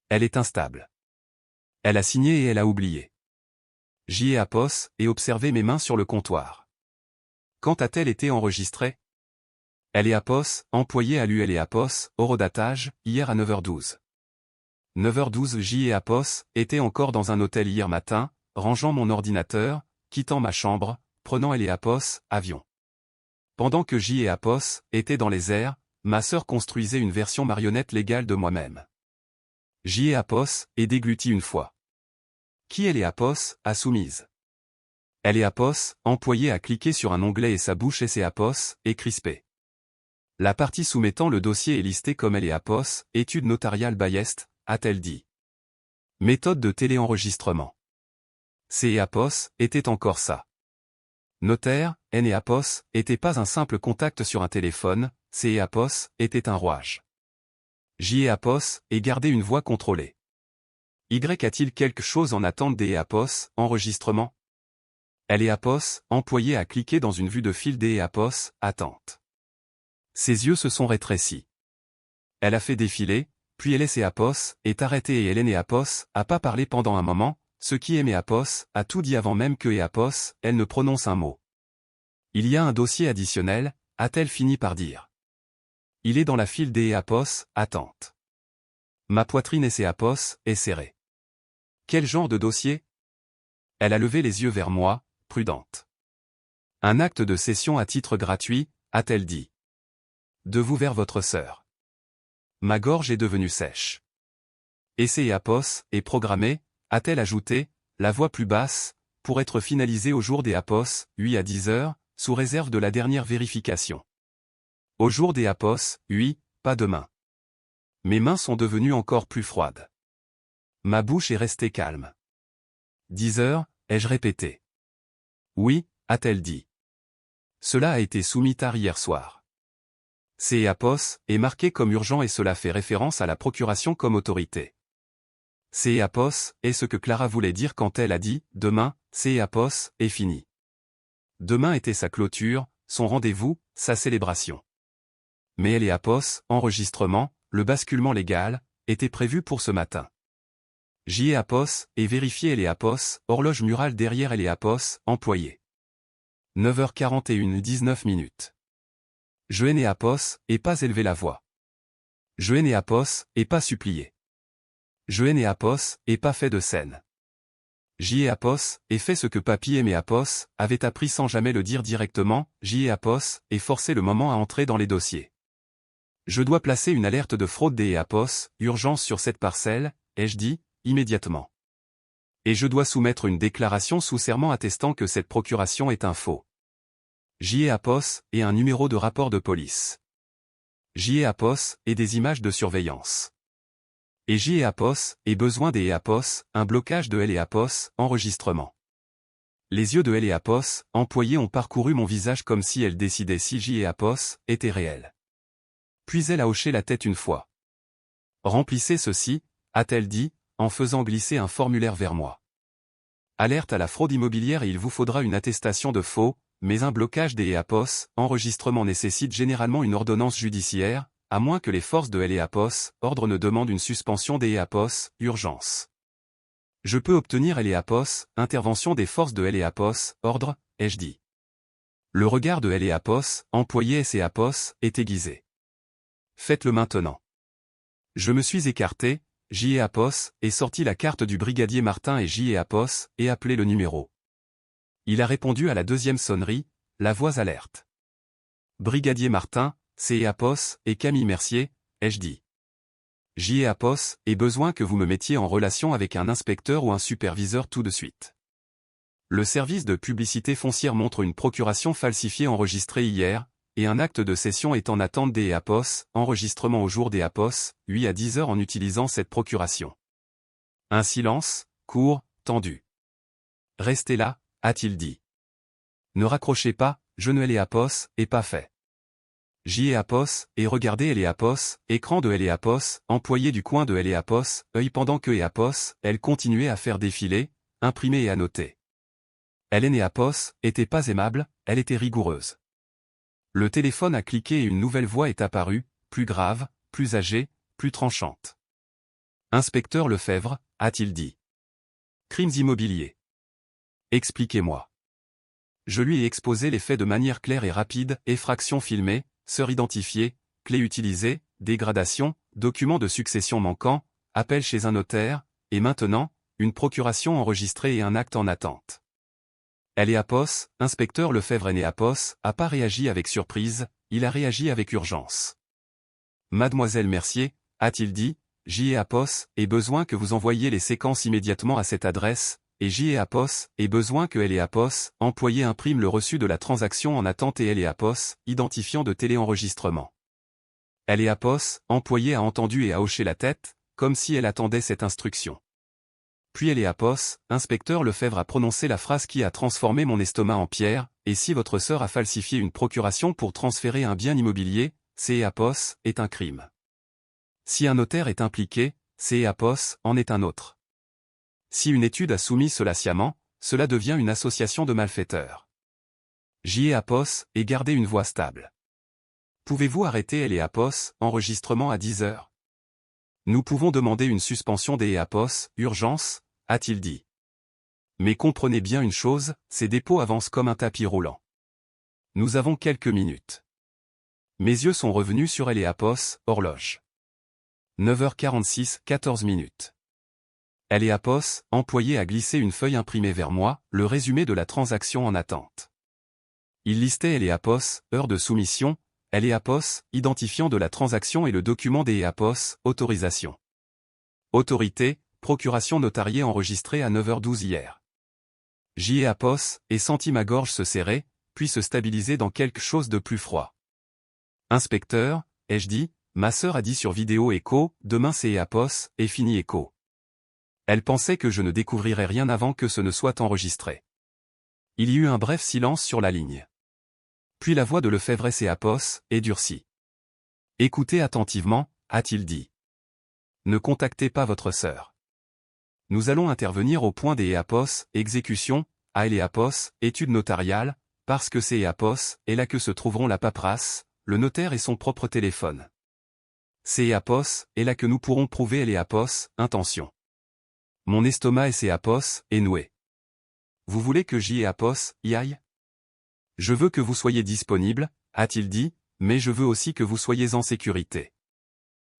Elle est instable. Elle a signé et elle a oublié. J'y ai Apos, et observé mes mains sur le comptoir. Quand a-t-elle été enregistrée? Elle est Apos, employée à l'UL et Apos, horodatage, hier à 9h12. 9h12 J et Apos, était encore dans un hôtel hier matin, rangeant mon ordinateur, quittant ma chambre, prenant elle et Apos, avion. Pendant que J et Apos, étaient dans les airs, ma sœur construisait une version marionnette légale de moi-même. J et Apos, est déglutie une fois. Qui elle et Apos, a soumise. Elle et Apos, employée à cliquer sur un onglet et sa bouche et Apos, est crispée. La partie soumettant le dossier est listée comme elle et Apos, étude notariale Bayest, a-t-elle dit. Méthode de téléenregistrement. C et Apos, était encore ça. Notaire, N et Apos, était pas un simple contact sur un téléphone, C et Apos, était un rouage. J et Apos, et garder une voix contrôlée. Y a-t-il quelque chose en attente des Apos, enregistrement? Elle et Apos, employée à cliquer dans une vue de fil des Apos, attente. Ses yeux se sont rétrécis. Elle a fait défiler, puis elle et Apos, est arrêtée et Hélène et Apos, a pas parlé pendant un moment, ce qui aimait Apos, a tout dit avant même que Apos, elle ne prononce un mot. Il y a un dossier additionnel, a-t-elle fini par dire. Il est dans la file des Apos, attente. Ma poitrine et Apos, est serrée. Quel genre de dossier? Elle a levé les yeux vers moi, prudente. Un acte de cession à titre gratuit, a-t-elle dit. De vous vers votre sœur. Ma gorge est devenue sèche. Essai Apos, est programmé, a-t-elle ajouté, la voix plus basse, pour être finalisée au jour des Apos, 8 à 10 heures, sous réserve de la dernière vérification. Au jour des Apos, 8, pas demain. Mes mains sont devenues encore plus froides. Ma bouche est restée calme. 10 heures, ai-je répété. Oui, a-t-elle dit. Cela a été soumis tard hier soir. C. Apos, est marqué comme urgent et cela fait référence à la procuration comme autorité. C. Apos, est ce que Clara voulait dire quand elle a dit « Demain, C. Apos, est fini ». Demain était sa clôture, son rendez-vous, sa célébration. Mais elle et Apos, enregistrement, le basculement légal, était prévu pour ce matin. J. Apos, et vérifier elle et Apos, horloge murale derrière elle et Apos, employé. 9h41 19 minutes. Je n'ai Apos, et pas élevé la voix. Je n'ai Apos, et pas supplié. Je n'ai Apos, et pas fait de scène. J'y ai Apos, et fait ce que Papy et Apos, avaient appris sans jamais le dire directement, j'y ai Apos, et forcé le moment à entrer dans les dossiers. Je dois placer une alerte de fraude des Apos, urgence sur cette parcelle, ai-je dit, immédiatement. Et je dois soumettre une déclaration sous serment attestant que cette procuration est un faux. J'y ai Apos, et un numéro de rapport de police. J'y ai Apos, et des images de surveillance. Et J et Apos, et besoin des Apos, un blocage de L et Apos, enregistrement. Les yeux de L et Apos, employés ont parcouru mon visage comme si elle décidait si J et Apos, étaient réels. Puis elle a hoché la tête une fois. Remplissez ceci, a-t-elle dit, en faisant glisser un formulaire vers moi. Alerte à la fraude immobilière et il vous faudra une attestation de faux, mais un blocage des Apos, enregistrement nécessite généralement une ordonnance judiciaire, à moins que les forces de L et Apos, ordre ne demandent une suspension des Apos, urgence. Je peux obtenir L et Apos, intervention des forces de L et Apos, ordre, ai-je dit. Le regard de L et Apos, employé S et Apos, est aiguisé. Faites-le maintenant. Je me suis écarté, J et Apos, et sorti la carte du brigadier Martin et J et Apos, et appelé le numéro. Il a répondu à la deuxième sonnerie, la voix alerte. Brigadier Martin, C. Apos, et Camille Mercier, ai-je dit. J.E.A.P.O.S. et besoin que vous me mettiez en relation avec un inspecteur ou un superviseur tout de suite. Le service de publicité foncière montre une procuration falsifiée enregistrée hier, et un acte de cession est en attente des EAPOS, enregistrement au jour des EAPOS, 8 à 10 heures en utilisant cette procuration. Un silence, court, tendu. Restez là, a-t-il dit. Ne raccrochez pas, je ne EAPOS, et pas fait. J.E.A.P.O.S. et regardez EAPOS, écran de EAPOS, employé du coin de EAPOS, œil pendant que EAPOS, elle continuait à faire défiler, imprimer et annoter. EAPOS était pas aimable, elle était rigoureuse. Le téléphone a cliqué et une nouvelle voix est apparue, plus grave, plus âgée, plus tranchante. Inspecteur Lefebvre, a-t-il dit. Crimes immobiliers. Expliquez-moi. Je lui ai exposé les faits de manière claire et rapide, effraction filmée, sœur identifiée, clé utilisée, dégradation, document de succession manquant, appel chez un notaire, et maintenant, une procuration enregistrée et un acte en attente. EAPOS, inspecteur Lefebvre EAPOS, a pas réagi avec surprise, il a réagi avec urgence. Mademoiselle Mercier, a-t-il dit, J.E.A.P.O.S. ait besoin que vous envoyiez les séquences immédiatement à cette adresse, et J.E.A.P.O.S. ait besoin que EAPOS, employé imprime le reçu de la transaction en attente et EAPOS, identifiant de téléenregistrement. EAPOS, employé a entendu et a hoché la tête, comme si elle attendait cette instruction. Puis EAPOS, inspecteur Lefebvre a prononcé la phrase qui a transformé mon estomac en pierre, et si votre sœur a falsifié une procuration pour transférer un bien immobilier, EAPOS est un crime. Si un notaire est impliqué, EAPOS en est un autre. Si une étude a soumis cela sciemment, cela devient une association de malfaiteurs. J.E.A.P.O.S. et garder une voix stable. Pouvez-vous arrêter EAPOS, enregistrement à 10 heures? Nous pouvons demander une suspension des EAPOS, urgence, a-t-il dit. Mais comprenez bien une chose, ces dépôts avancent comme un tapis roulant. Nous avons quelques minutes. Mes yeux sont revenus sur EAPOS, horloge. 9h46, 14 minutes. EAPOS, employé a glissé une feuille imprimée vers moi, le résumé de la transaction en attente. Il listait EAPOS, heure de soumission, EAPOS, identifiant de la transaction et le document des EAPOS, autorisation. Autorité, procuration notariée enregistrée à 9h12 hier. J.E.A.P.O.S. et senti ma gorge se serrer, puis se stabiliser dans quelque chose de plus froid. Inspecteur, ai-je dit, ma sœur a dit sur vidéo écho, demain c'est EAPOS, et fini écho. Elle pensait que je ne découvrirais rien avant que ce ne soit enregistré. Il y eut un bref silence sur la ligne. Puis la voix de Lefebvre EAPOS est durcie. Écoutez attentivement, a-t-il dit. Ne contactez pas votre sœur. Nous allons intervenir au point des EAPOS, exécution, à EAPOS, étude notariale, parce que c'est EAPOS, et là que se trouveront la paperasse, le notaire et son propre téléphone. C'est EAPOS, et là que nous pourrons prouver EAPOS, intention. Mon estomac et EAPOS, est noué. Vous voulez que J.E.A.P.O.S. y aille? Je veux que vous soyez disponible, a-t-il dit, mais je veux aussi que vous soyez en sécurité.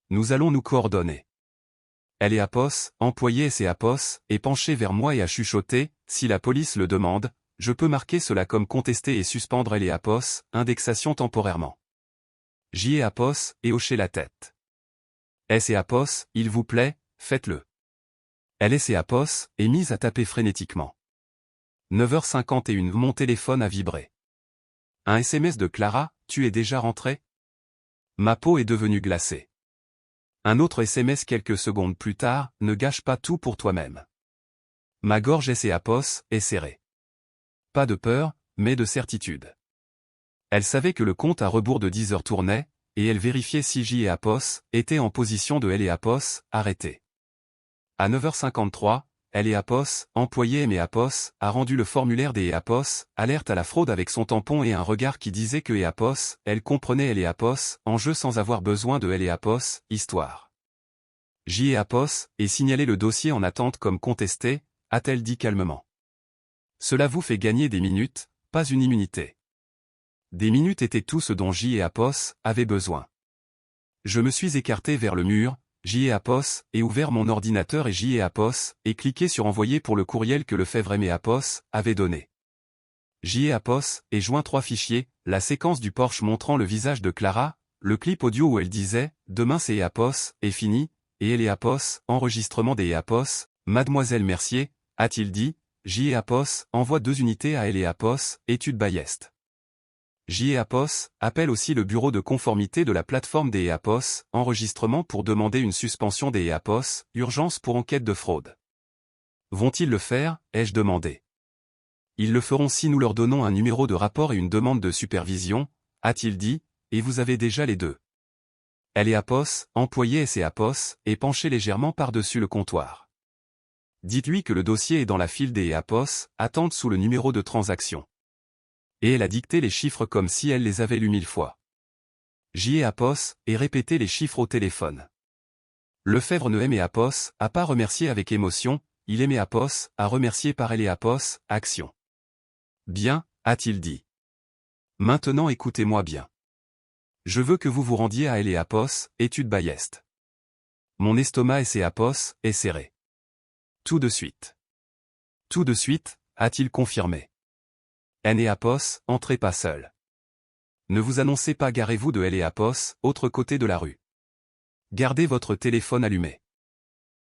Nous allons nous coordonner. EAPOS, employé EAPOS, est penché vers moi et a chuchoté, si la police le demande, je peux marquer cela comme contester et suspendre EAPOS, indexation temporairement. J.E.A.P.O.S. et hocher la tête. EAPOS, il vous plaît, faites-le. EAPOS est mise à taper frénétiquement. 9h51, mon téléphone a vibré. Un SMS de Clara, tu es déjà rentré? Ma peau est devenue glacée. Un autre SMS quelques secondes plus tard, ne gâche pas tout pour toi-même. Ma gorge EAPOS est serrée. Pas de peur, mais de certitude. Elle savait que le compte à rebours de 10 heures tournait, et elle vérifiait si J.E.A.P.O.S. était en position de EAPOS, arrêté. À 9h53, EAPOS, employé EAPOS, a rendu le formulaire des EAPOS, alerte à la fraude avec son tampon et un regard qui disait que EAPOS, elle comprenait EAPOS, en jeu sans avoir besoin de EAPOS, histoire. J.E.A.P.O.S. et signalé le dossier en attente comme contesté, a-t-elle dit calmement. Cela vous fait gagner des minutes, pas une immunité. Des minutes étaient tout ce dont J.E.A.P.O.S. avait besoin. Je me suis écarté vers le mur, J.E.A.P.O.S. et ouvert mon ordinateur et J.E.A.P.O.S. et cliqué sur envoyer pour le courriel que Lefebvre EAPOS avait donné. J.E.A.P.O.S. et joint 3 fichiers, la séquence du Porsche montrant le visage de Clara, le clip audio où elle disait « Demain c'est EAPOS, et fini », et Eléapos, enregistrement des Eléapos, Mademoiselle Mercier, a-t-il dit, J.Apos, envoie 2 unités à Eléapos, étude Bayest. J.Apos, appelle aussi le bureau de conformité de la plateforme des Eléapos, enregistrement pour demander une suspension des Eléapos, urgence pour enquête de fraude. Vont-ils le faire, ai-je demandé. Ils le feront si nous leur donnons un numéro de rapport et une demande de supervision, a-t-il dit, et vous avez déjà les deux. Eléapos, employé Eléapos, est penché légèrement par-dessus le comptoir. Dites-lui que le dossier est dans la file des Eléapos, attente sous le numéro de transaction. Et elle a dicté les chiffres comme si elle les avait lus 1000 fois. J.Apos, et répété les chiffres au téléphone. Lefebvre ne aimait Apos, a pas remercié avec émotion, il aimait Apos, a remercié par Eléapos, action. Bien, a-t-il dit. Maintenant écoutez-moi bien. Je veux que vous vous rendiez à Eléapos, étude Bayest. Mon estomac Eléapos est serré. Tout de suite. Tout de suite, a-t-il confirmé. Eléapos, entrez pas seul. Ne vous annoncez pas, garez-vous de Eléapos, autre côté de la rue. Gardez votre téléphone allumé.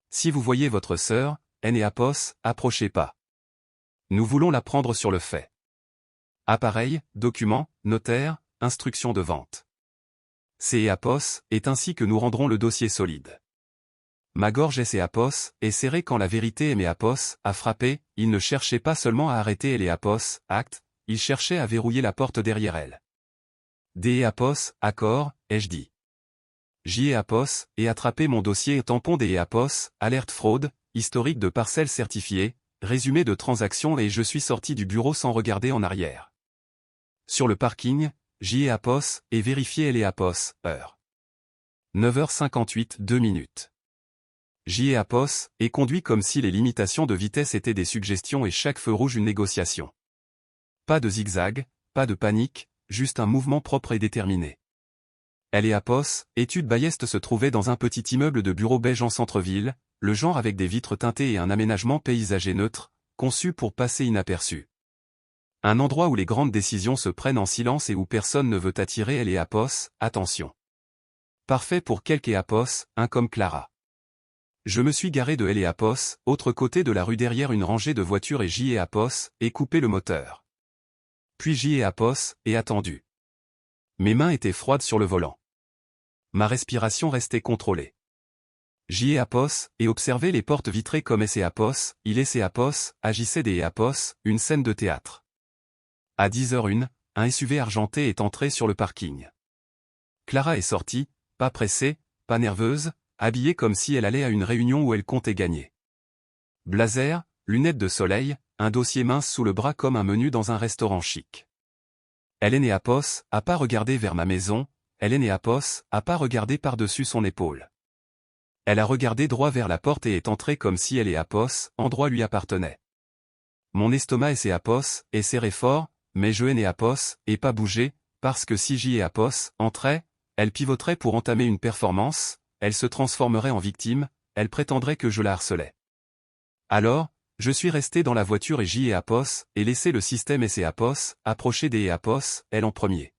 Si vous voyez votre sœur, Eléapos, approchez pas. Nous voulons la prendre sur le fait. Appareil, document, notaire, instruction de vente. C'est Eléapos, est ainsi que nous rendrons le dossier solide. Ma gorge Eléapos est serrée quand la vérité Eléapos a frappé, il ne cherchait pas seulement à arrêter Eléapos, acte, il cherchait à verrouiller la porte derrière elle. Eléapos, accord, ai-je dit. J.Apos, et attraper mon dossier tampon des Eléapos, alerte fraude, historique de parcelles certifiées, résumé de transactions et je suis sorti du bureau sans regarder en arrière. Sur le parking, J.Apos, et vérifié Eléapos, heure. 9h58, 2 minutes. J.Apos, est conduit comme si les limitations de vitesse étaient des suggestions et chaque feu rouge une négociation. Pas de zigzag, pas de panique, juste un mouvement propre et déterminé. Eléapos, étude Bayest se trouvait dans un petit immeuble de bureaux beige en centre-ville, le genre avec des vitres teintées et un aménagement paysager neutre, conçu pour passer inaperçu. Un endroit où les grandes décisions se prennent en silence et où personne ne veut attirer Eléapos, attention. Parfait pour quelque Eléapos, un comme Clara. Je me suis garé de Eléapos, autre côté de la rue derrière une rangée de voitures et J.Apos, et coupé le moteur. Puis J.Apos, et attendu. Mes mains étaient froides sur le volant. Ma respiration restait contrôlée. J.Apos, et observé les portes vitrées comme Eléapos, il Eléapos, agissait des Eléapos, une scène de théâtre. À 10h01, un SUV argenté est entré sur le parking. Clara est sortie, pas pressée, pas nerveuse, habillée comme si elle allait à une réunion où elle comptait gagner. Blazer, lunettes de soleil, un dossier mince sous le bras comme un menu dans un restaurant chic. Eléapos, a pas regardé vers ma maison, Eléapos, a pas regardé par-dessus son épaule. Elle a regardé droit vers la porte et est entrée comme si Eléapos, endroit lui appartenait. Mon estomac Eléapos, est serré fort, mais je Eléapos, et pas bougé, parce que si J.Apos entrait, elle pivoterait pour entamer une performance, elle se transformerait en victime, elle prétendrait que je la harcelais. Alors, je suis resté dans la voiture et J.Apos, et laissé le système Eléapos, approcher des Eléapos, elle en premier.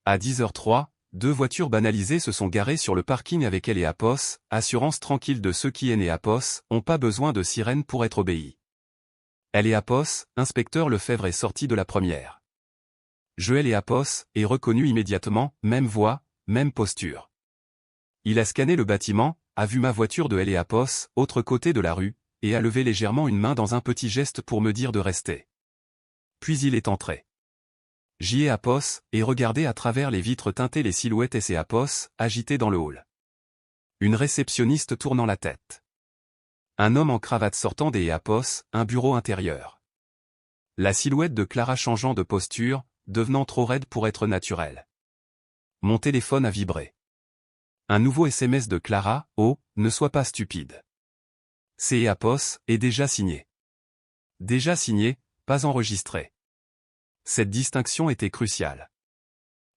À 10h03, 2 voitures banalisées se sont garées sur le parking avec Eléapos, assurance tranquille de ceux qui Eléapos, ont pas besoin de sirène pour être obéis. Eléapos, inspecteur Lefebvre est sorti de la première. Je Eléapos, est reconnu immédiatement, même voix, même posture. Il a scanné le bâtiment, a vu ma voiture de Eléapos, autre côté de la rue, et a levé légèrement une main dans un petit geste pour me dire de rester. Puis il est entré. J.Apos, et regardé à travers les vitres teintées les silhouettes Eléapos, agitées dans le hall. Une réceptionniste tournant la tête. Un homme en cravate sortant des Eléapos, un bureau intérieur. La silhouette de Clara changeant de posture, devenant trop raide pour être naturelle. Mon téléphone a vibré. Un nouveau SMS de Clara, oh, ne sois pas stupide. C'est Eléapos, est déjà signé. Déjà signé, pas enregistré. Cette distinction était cruciale.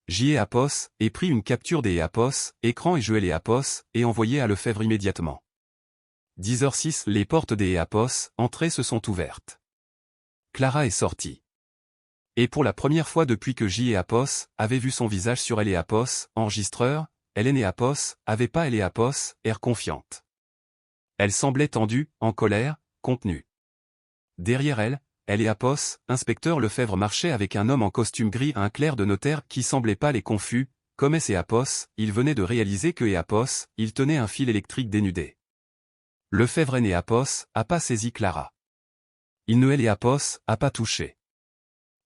J.Apos, et pris une capture des Eléapos, écran et je Eléapos, et envoyé à Lefebvre immédiatement. 10h06, les portes des Eléapos, entrées se sont ouvertes. Clara est sortie. Et pour la première fois depuis que J.Apos avait vu son visage sur Eléapos, enregistreur, Eléapos, avait pas Eléapos, air confiante. Elle semblait tendue, en colère, contenue. Derrière elle, Eléapos, inspecteur Lefebvre marchait avec un homme en costume gris à un clerc de notaire qui semblait pâle et confus. Comme Eléapos, il venait de réaliser que Eléapos, il tenait un fil électrique dénudé. Lefebvre Eléapos a pas saisi Clara. Il ne Eléapos a pas touché.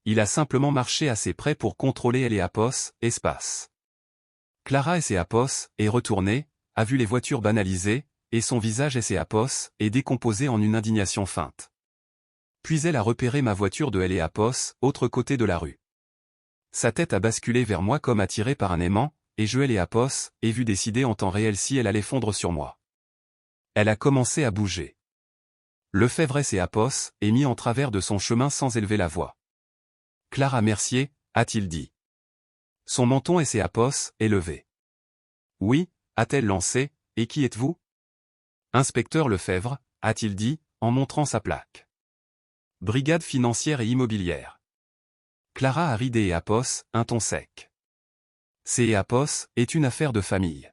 Il a simplement marché assez près pour contrôler Eléapos, espace. Clara Eléapos est retournée, a vu les voitures banalisées, et son visage Eléapos est décomposé en une indignation feinte. Puis elle a repéré ma voiture de Eléapos, autre côté de la rue. Sa tête a basculé vers moi comme attirée par un aimant, et je Eléapos ai vu décider en temps réel si elle allait fondre sur moi. Elle a commencé à bouger. Lefebvre Eléapos est mis en travers de son chemin sans élever la voix. Clara Mercier, a-t-il dit. Son menton Eléapos est levé. Oui, a-t-elle lancé, et qui êtes-vous? Inspecteur Lefebvre, a-t-il dit, en montrant sa plaque. Brigade financière et immobilière. Clara a ri d'Eléapos, un ton sec. Eléapos est une affaire de famille.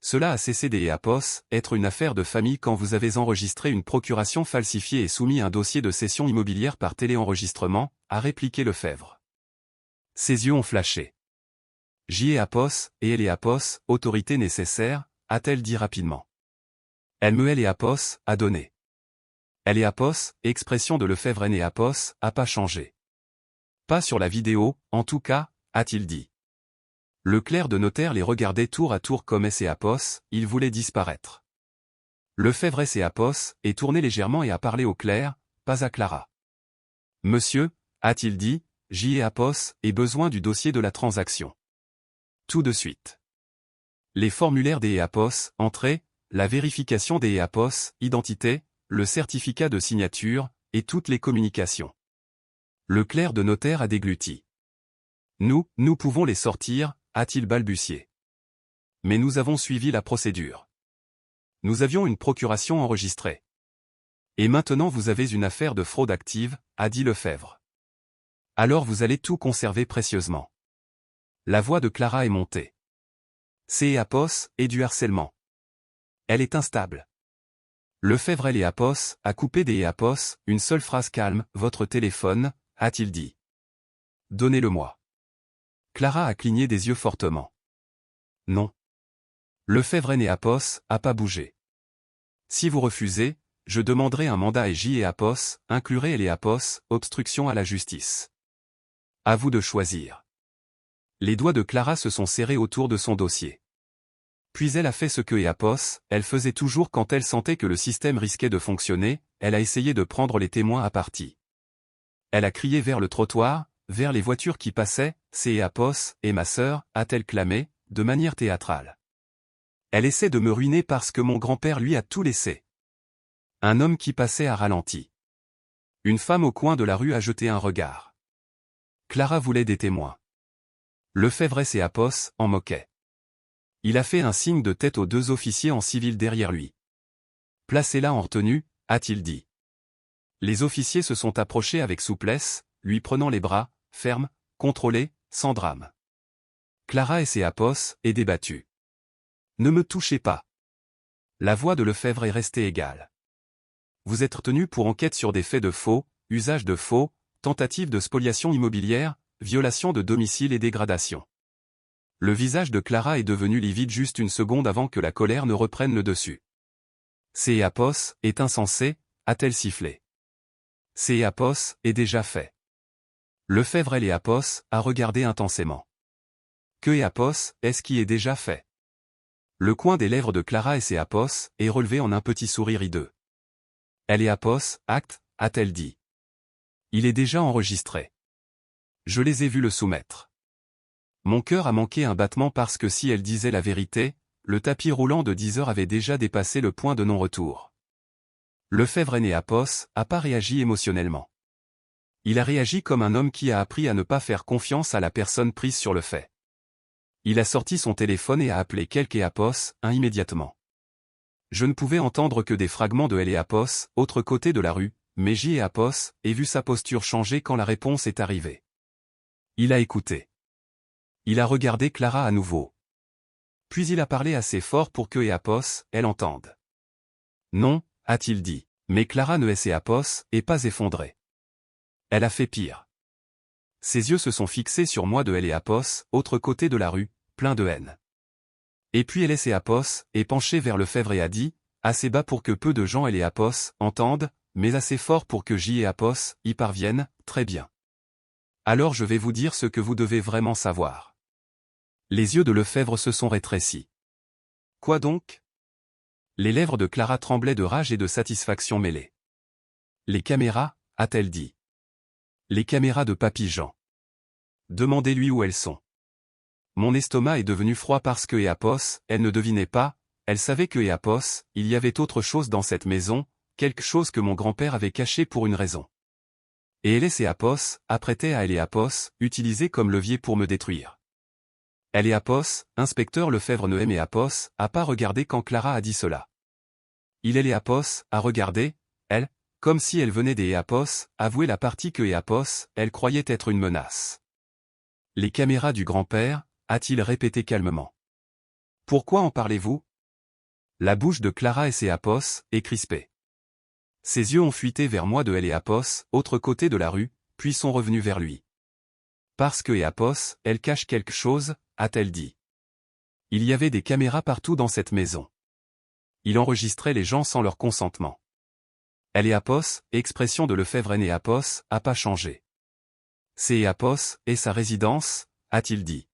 Cela a cessé d'Eléapos être une affaire de famille quand vous avez enregistré une procuration falsifiée et soumis un dossier de cession immobilière par téléenregistrement, a répliqué Lefebvre. Ses yeux ont flashé. Eléapos et Eléapos, autorité nécessaire, a-t-elle dit rapidement. Elle me Eléapos a donné. Eléapos, expression de Lefebvre Eléapos, a pas changé. Pas sur la vidéo, en tout cas, a-t-il dit. Le clerc de notaire les regardait tour à tour comme Eléapos, il voulait disparaître. Lefebvre Eléapos est tourné légèrement et a parlé au clerc, pas à Clara. Monsieur, a-t-il dit, Eléapos ait besoin du dossier de la transaction. Tout de suite. Les formulaires d'Eléapos, entrée, la vérification d'Eléapos, identité, le certificat de signature, et toutes les communications. Le clerc de notaire a dégluti. Nous pouvons les sortir, a-t-il balbutié. Mais nous avons suivi la procédure. Nous avions une procuration enregistrée. Et maintenant vous avez une affaire de fraude active, a dit Lefebvre. Alors vous allez tout conserver précieusement. La voix de Clara est montée. Eléapos est du harcèlement. Elle est instable. Lefebvre Eléapos a coupé d'Eléapos, une seule phrase calme, votre téléphone, a-t-il dit. Donnez-le-moi. Clara a cligné des yeux fortement. Non. Lefebvre Eléapos a pas bougé. Si vous refusez, je demanderai un mandat à Eléapos, inclurai Eléapos, obstruction à la justice. À vous de choisir. Les doigts de Clara se sont serrés autour de son dossier. Puis elle a fait ce que Eléapos, elle faisait toujours quand elle sentait que le système risquait de fonctionner, elle a essayé de prendre les témoins à partie. Elle a crié vers le trottoir, vers les voitures qui passaient, Eléapos et ma sœur, a-t-elle clamé, de manière théâtrale. Elle essaie de me ruiner parce que mon grand-père lui a tout laissé. Un homme qui passait a ralenti. Une femme au coin de la rue a jeté un regard. Clara voulait des témoins. Lefebvre Eléapos en moquait. Il a fait un signe de tête aux deux officiers en civil derrière lui. Placez-la en retenue, a-t-il dit. Les officiers se sont approchés avec souplesse, lui prenant les bras, ferme, contrôlé, sans drame. Clara Eléapos est débattue. Ne me touchez pas. La voix de Lefebvre est restée égale. Vous êtes retenu pour enquête sur des faits de faux, usage de faux, tentative de spoliation immobilière, violation de domicile et dégradation. Le visage de Clara est devenu livide juste une seconde avant que la colère ne reprenne le dessus. Eléapos est insensé, a-t-elle sifflé. Eléapos est déjà fait. Lefebvre Eléapos a regardé intensément. Que Eléapos est-ce qui est déjà fait? Le coin des lèvres de Clara Eléapos est relevé en un petit sourire hideux. Eléapos, acte, a-t-elle dit. Il est déjà enregistré. Je les ai vus le soumettre. Mon cœur a manqué un battement parce que si elle disait la vérité, le tapis roulant de 10 heures avait déjà dépassé le point de non-retour. Lefebvre Eléapos a pas réagi émotionnellement. Il a réagi comme un homme qui a appris à ne pas faire confiance à la personne prise sur le fait. Il a sorti son téléphone et a appelé quelque Eléapos, immédiatement. Je ne pouvais entendre que des fragments de Eléapos, autre côté de la rue, mais Eléapos ai vu sa posture changer quand la réponse est arrivée. Il a écouté. Il a regardé Clara à nouveau. Puis il a parlé assez fort pour que Éapos, elle entende. Non, a-t-il dit, mais Clara ne est Éapos, et pas effondrée. Elle a fait pire. Ses yeux se sont fixés sur moi de Éapos, autre côté de la rue, plein de haine. Et puis elle est Éapos, et penchée vers Lefebvre et a dit, assez bas pour que peu de gens Éapos entendent, mais assez fort pour que Éapos y parvienne, très bien. Alors je vais vous dire ce que vous devez vraiment savoir. Les yeux de Lefebvre se sont rétrécis. Quoi donc? Les lèvres de Clara tremblaient de rage et de satisfaction mêlées. Les caméras, a-t-elle dit. Les caméras de Papy Jean. Demandez-lui où elles sont. Mon estomac est devenu froid parce que Éapos, elle ne devinait pas, elle savait que Éapos, il y avait autre chose dans cette maison, quelque chose que mon grand-père avait caché pour une raison. Et Éapos, apprêtait à Éapos, utilisé comme levier pour me détruire. Éapos, inspecteur Lefebvre ne aime Éapos, a pas regardé quand Clara a dit cela. Il Éapos, a regardé, elle, comme si elle venait d'Éapos, avouer la partie que Éapos, elle croyait être une menace. Les caméras du grand-père, a-t-il répété calmement. Pourquoi en parlez-vous? La bouche de Clara Éapos est crispée. Ses yeux ont fuité vers moi de Éapos, autre côté de la rue, puis sont revenus vers lui. Parce que Éapos, elle cache quelque chose, a-t-elle dit. Il y avait des caméras partout dans cette maison. Il enregistrait les gens sans leur consentement. Éapos, expression de Lefebvre Éapos, a pas changé. C'est Éapos, et sa résidence, a-t-il dit.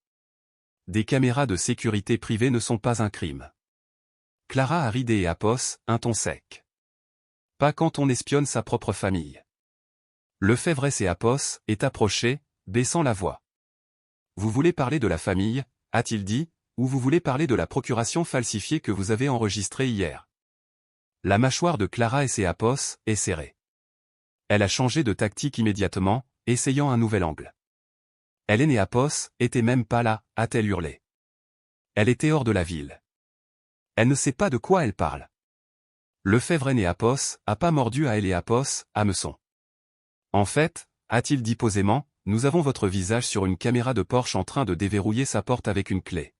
Des caméras de sécurité privée ne sont pas un crime. Clara a ri d'Éapos, un ton sec. Pas quand on espionne sa propre famille. Lefebvre Éapos est approché, baissant la voix. Vous voulez parler de la famille, a-t-il dit, ou vous voulez parler de la procuration falsifiée que vous avez enregistrée hier? La mâchoire de Clara Éapos est serrée. Elle a changé de tactique immédiatement, essayant un nouvel angle. Éapos était même pas là, a-t-elle hurlé. Elle était hors de la ville. Elle ne sait pas de quoi elle parle. Lefebvre Éapos a pas mordu à Éapos, hameçon. En fait, a-t-il dit posément, nous avons votre visage sur une caméra de Porsche en train de déverrouiller sa porte avec une clé.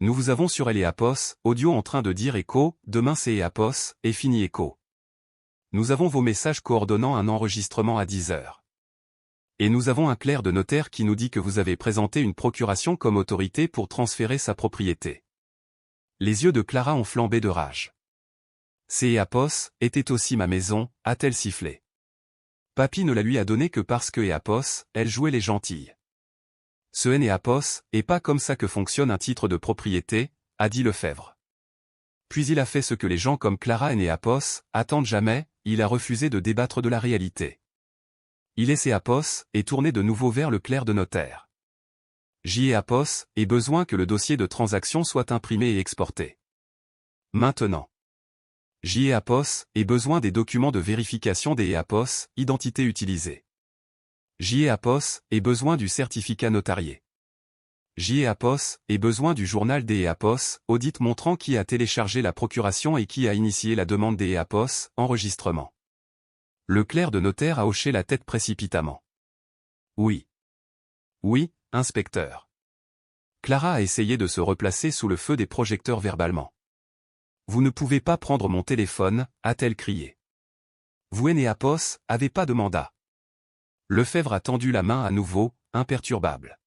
Nous vous avons sur Éapos, audio en train de dire écho, demain c'est Éapos, et fini écho. Nous avons vos messages coordonnant un enregistrement à 10 heures. Et nous avons un clerc de notaire qui nous dit que vous avez présenté une procuration comme autorité pour transférer sa propriété. Les yeux de Clara ont flambé de rage. C'est Éapos, était aussi ma maison, a-t-elle sifflé. Papy ne la lui a donnée que parce que Éapos, elle jouait les gentilles. Ce Éapos, est pas comme ça que fonctionne un titre de propriété, a dit Lefebvre. Puis il a fait ce que les gens comme Clara Éapos attendent jamais, il a refusé de débattre de la réalité. Éapos est tourné de nouveau vers le clerc de notaire. Éapos est besoin que le dossier de transaction soit imprimé et exporté. Maintenant. Éapos est besoin des documents de vérification des Éapos, identité utilisée. Éapos est besoin du certificat notarié. Éapos est besoin du journal des Éapos, audit montrant qui a téléchargé la procuration et qui a initié la demande des Éapos, enregistrement. Le clerc de notaire a hoché la tête précipitamment. Oui. Oui, inspecteur. Clara a essayé de se replacer sous le feu des projecteurs verbalement. Vous ne pouvez pas prendre mon téléphone, a-t-elle crié. Vous Éapos, avez pas de mandat. Lefebvre a tendu la main à nouveau, imperturbable.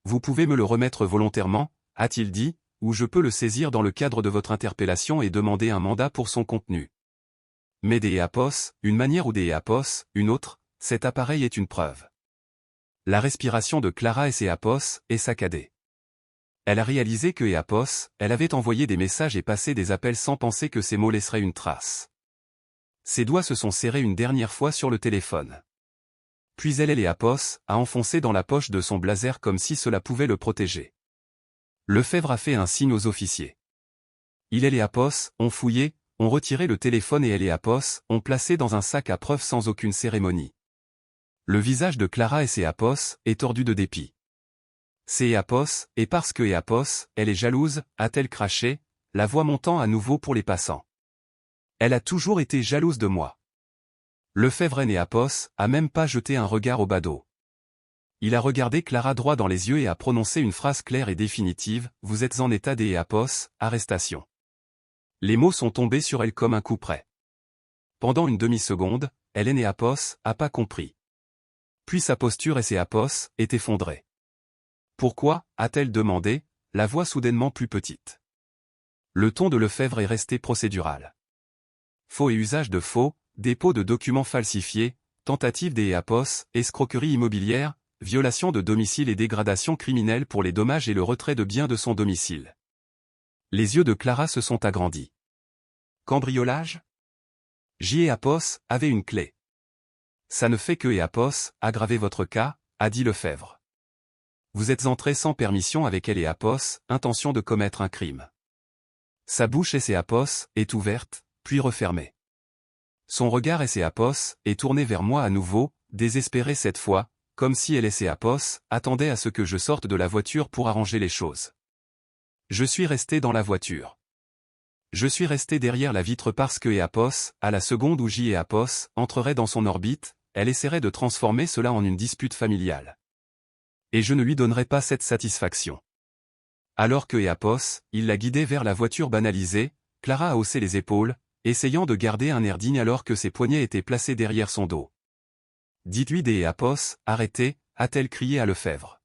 Vous pouvez me le remettre volontairement, a-t-il dit, ou je peux le saisir dans le cadre de votre interpellation et demander un mandat pour son contenu. Mais des Éapos, une manière ou des Éapos, une autre, cet appareil est une preuve. La respiration de Clara Éapos est saccadée. Elle a réalisé que Éapos, elle avait envoyé des messages et passé des appels sans penser que ces mots laisseraient une trace. Ses doigts se sont serrés une dernière fois sur le téléphone. Puis Éapos a enfoncé dans la poche de son blazer comme si cela pouvait le protéger. Lefebvre a fait un signe aux officiers. Éapos ont fouillé, ont retiré le téléphone et Éapos ont placé dans un sac à preuve sans aucune cérémonie. Le visage de Clara Éapos est tordu de dépit. C'est Éapos, et parce que Éapos, elle est jalouse, a-t-elle craché, la voix montant à nouveau pour les passants. Elle a toujours été jalouse de moi. Lefebvre Éapos a même pas jeté un regard au badaud. Il a regardé Clara droit dans les yeux et a prononcé une phrase claire et définitive, « Vous êtes en état d'EAPOS, arrestation ». Les mots sont tombés sur elle comme un coup près. Pendant une demi-seconde, elle a pas compris. Puis sa posture est effondrée. Pourquoi, a-t-elle demandé, la voix soudainement plus petite. Le ton de Lefebvre est resté procédural. Faux et usage de faux, dépôt de documents falsifiés, tentative d'EAPOS, escroquerie immobilière, violation de domicile et dégradation criminelle pour les dommages et le retrait de biens de son domicile. Les yeux de Clara se sont agrandis. Cambriolage? JEAPOS avait une clé. Ça ne fait que EAPOS, aggraver votre cas, a dit Lefebvre. Vous êtes entré sans permission avec elle EAPOS, intention de commettre un crime. Sa bouche est ouverte, puis refermée. Son regard est tourné vers moi à nouveau, désespéré cette fois, comme si elle attendait à ce que je sorte de la voiture pour arranger les choses. Je suis resté dans la voiture. Je suis resté derrière la vitre parce que à la seconde où entrerait dans son orbite, elle essaierait de transformer cela en une dispute familiale. Et je ne lui donnerai pas cette satisfaction. Alors que il la guidait vers la voiture banalisée, Clara a haussé les épaules, essayant de garder un air digne alors que ses poignets étaient placés derrière son dos. Dites-lui arrêtez, a-t-elle crié à Lefebvre.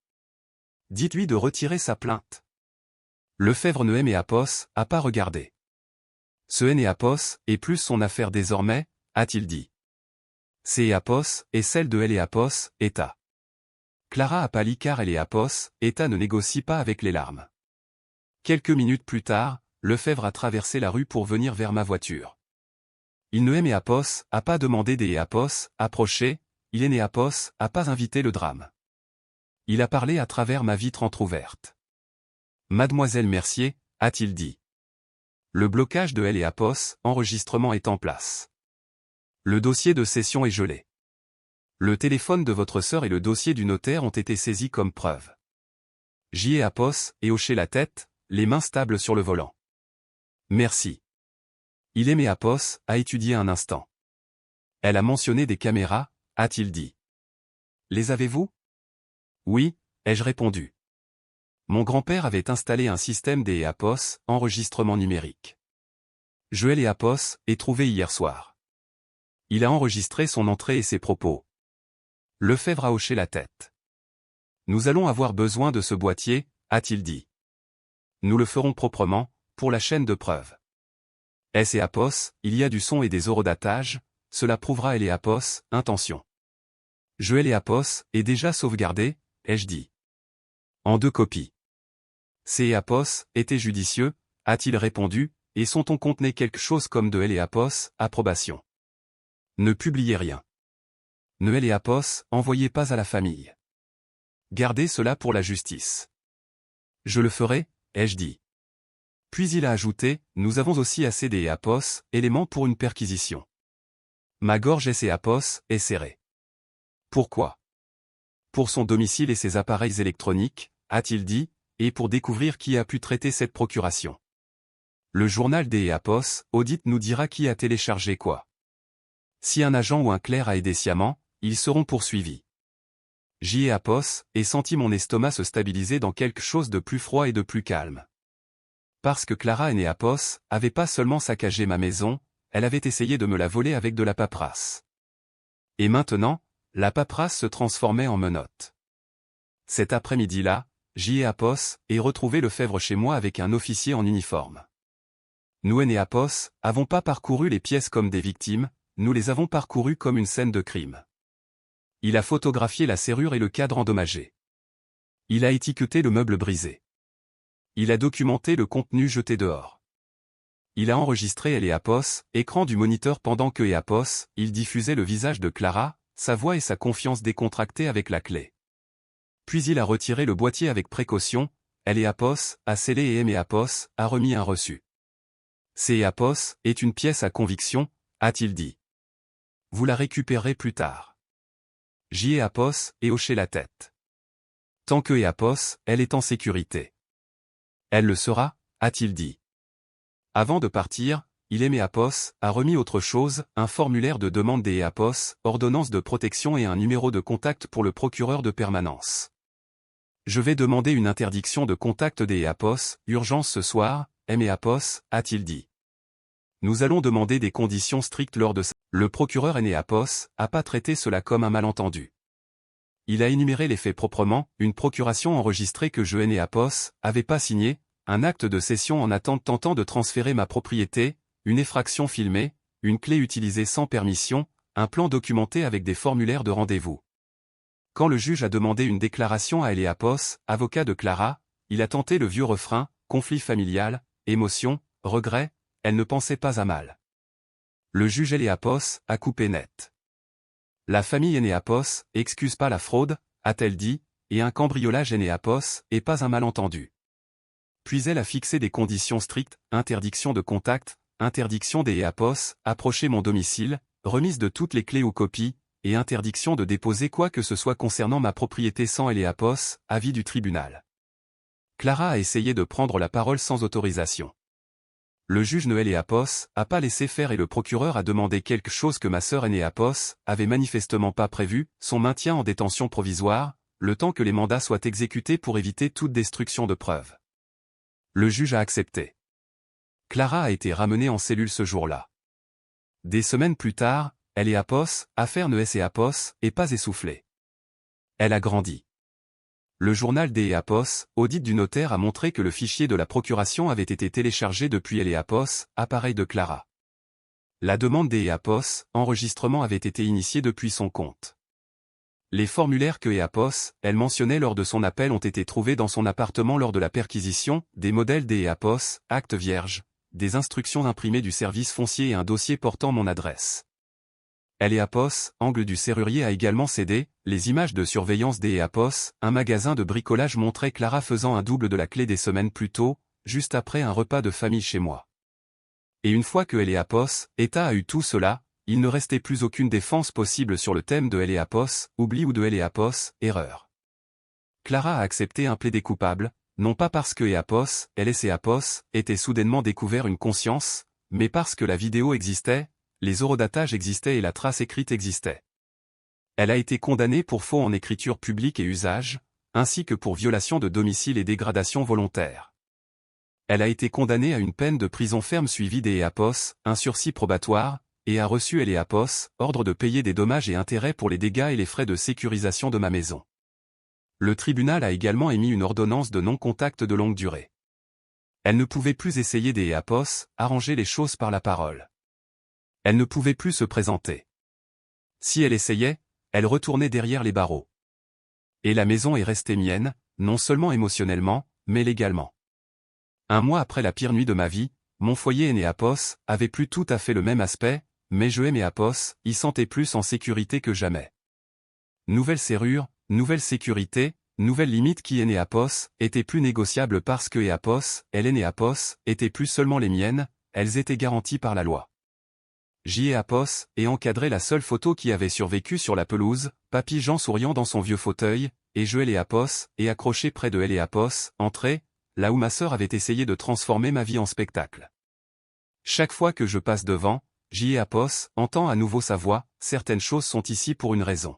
Dites-lui de retirer sa plainte. Lefebvre ne a pas regardé. Ce est plus son affaire désormais, a-t-il dit. C'est et celle de Eta. Clara a pâli car Eta ne négocie pas avec les larmes. Quelques minutes plus tard, Lefebvre a traversé la rue pour venir vers ma voiture. Il ne a pas demandé approcher, il a pas invité le drame. Il a parlé à travers ma vitre entr'ouverte. Mademoiselle Mercier, a-t-il dit. Le blocage de enregistrement est en place. Le dossier de cession est gelé. Le téléphone de votre sœur et le dossier du notaire ont été saisis comme preuve. Et hoché la tête, les mains stables sur le volant. Merci. Il a étudié un instant. Elle a mentionné des caméras, a-t-il dit. Les avez-vous? Oui, ai-je répondu. Mon grand-père avait installé un système enregistrement numérique. Je ai trouvé hier soir. Il a enregistré son entrée et ses propos. Lefebvre a hoché la tête. Nous allons avoir besoin de ce boîtier, a-t-il dit. Nous le ferons proprement, pour la chaîne de preuves. Il y a du son et des horodatage, cela prouvera intention. Je est déjà sauvegardé, ai-je dit. En 2 copies. Ces étaient judicieux, a-t-il répondu, et son ton contenait quelque chose comme de approbation. Ne publiez rien. Ne envoyez pas à la famille. Gardez cela pour la justice. Je le ferai, ai-je dit. Puis il a ajouté, nous avons aussi assez éléments pour une perquisition. Ma gorge est serrée. Pourquoi? Pour son domicile et ses appareils électroniques, a-t-il dit, et pour découvrir qui a pu traiter cette procuration. Le journal des Audit nous dira qui a téléchargé quoi. Si un agent ou un clerc a aidé sciemment, ils seront poursuivis. J'y et senti mon estomac se stabiliser dans quelque chose de plus froid et de plus calme. Parce que Clara avait pas seulement saccagé ma maison, elle avait essayé de me la voler avec de la paperasse. Et maintenant, la paperasse se transformait en menottes. Cet après-midi-là, j'y et retrouvé Lefebvre chez moi avec un officier en uniforme. Nous avons pas parcouru les pièces comme des victimes, nous les avons parcourues comme une scène de crime. Il a photographié la serrure et le cadre endommagé. Il a étiqueté le meuble brisé. Il a documenté le contenu jeté dehors. Il a enregistré écran du moniteur pendant que il diffusait le visage de Clara, sa voix et sa confiance décontractée avec la clé. Puis il a retiré le boîtier avec précaution, a scellé et a remis un reçu. C'est est une pièce à conviction, a-t-il dit. Vous la récupérerez plus tard. J'y et hoché la tête. Tant que elle est en sécurité. Elle le sera, a-t-il dit. Avant de partir, il Apos a remis autre chose, un formulaire de demande des Apos, ordonnance de protection et un numéro de contact pour le procureur de permanence. Je vais demander une interdiction de contact des Apos, urgence ce soir, Apos, a-t-il dit. Nous allons demander des conditions strictes lors de ça. Le procureur Apos a pas traité cela comme un malentendu. Il a énuméré les faits proprement, une procuration enregistrée que je Apos avait pas signée, un acte de cession en attente tentant de transférer ma propriété, une effraction filmée, une clé utilisée sans permission, un plan documenté avec des formulaires de rendez-vous. Quand le juge a demandé une déclaration à Apos, avocat de Clara, il a tenté le vieux refrain, conflit familial, émotion, regret, elle ne pensait pas à mal. Le juge Apos a coupé net. La famille Apos excuse pas la fraude, a-t-elle dit, et un cambriolage Apos est pas un malentendu. Puis elle a fixé des conditions strictes, interdiction de contact, interdiction des Apos, approcher mon domicile, remise de toutes les clés ou copies, et interdiction de déposer quoi que ce soit concernant ma propriété sans Apos, avis du tribunal. Clara a essayé de prendre la parole sans autorisation. Le juge Noël Apos a pas laissé faire et le procureur a demandé quelque chose que ma sœur Apos avait manifestement pas prévu, son maintien en détention provisoire, le temps que les mandats soient exécutés pour éviter toute destruction de preuves. Le juge a accepté. Clara a été ramenée en cellule ce jour-là. Des semaines plus tard, Apos, affaire Apos, est pas essoufflée. Elle a grandi. Le journal des Apos, audit du notaire a montré que le fichier de la procuration avait été téléchargé depuis Apos, appareil de Clara. La demande des Apos, enregistrement avait été initié depuis son compte. Les formulaires que Apos, elle mentionnait lors de son appel ont été trouvés dans son appartement lors de la perquisition, des modèles des Apos, actes vierges, des instructions imprimées du service foncier et un dossier portant mon adresse. Apos, angle du serrurier a également cédé, les images de surveillance des Apos, un magasin de bricolage montrait Clara faisant un double de la clé des semaines plus tôt, juste après un repas de famille chez moi. Et une fois que Apos, État a eu tout cela, il ne restait plus aucune défense possible sur le thème de Apos, oubli ou de Apos, erreur. Clara a accepté un plaidé coupable, non pas parce que Apos, Apos, était soudainement découvert une conscience, mais parce que la vidéo existait, les horodatages existaient et la trace écrite existait. Elle a été condamnée pour faux en écriture publique et usage, ainsi que pour violation de domicile et dégradation volontaire. Elle a été condamnée à une peine de prison ferme suivie des Apos, un sursis probatoire, et a reçu Apos, ordre de payer des dommages et intérêts pour les dégâts et les frais de sécurisation de ma maison. Le tribunal a également émis une ordonnance de non-contact de longue durée. Elle ne pouvait plus essayer des Apos, arranger les choses par la parole. Elle ne pouvait plus se présenter. Si elle essayait, elle retournait derrière les barreaux. Et la maison est restée mienne, non seulement émotionnellement, mais légalement. Un mois après la pire nuit de ma vie, mon foyer Apos avait plus tout à fait le même aspect, mais je Apos y sentais plus en sécurité que jamais. Nouvelle serrure, nouvelle sécurité, nouvelle limite qui Apos était plus négociable parce que Apos, Apos, étaient plus seulement les miennes, elles étaient garanties par la loi. Apos et encadré la seule photo qui avait survécu sur la pelouse, Papy Jean souriant dans son vieux fauteuil, et je Apos et accroché près de Apos, entrée, là où ma sœur avait essayé de transformer ma vie en spectacle. Chaque fois que je passe devant, Apos entend à nouveau sa voix, certaines choses sont ici pour une raison.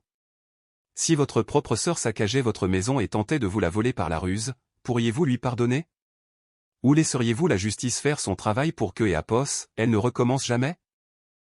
Si votre propre sœur saccageait votre maison et tentait de vous la voler par la ruse, pourriez-vous lui pardonner? Ou laisseriez-vous la justice faire son travail pour que Apos, elle ne recommence jamais?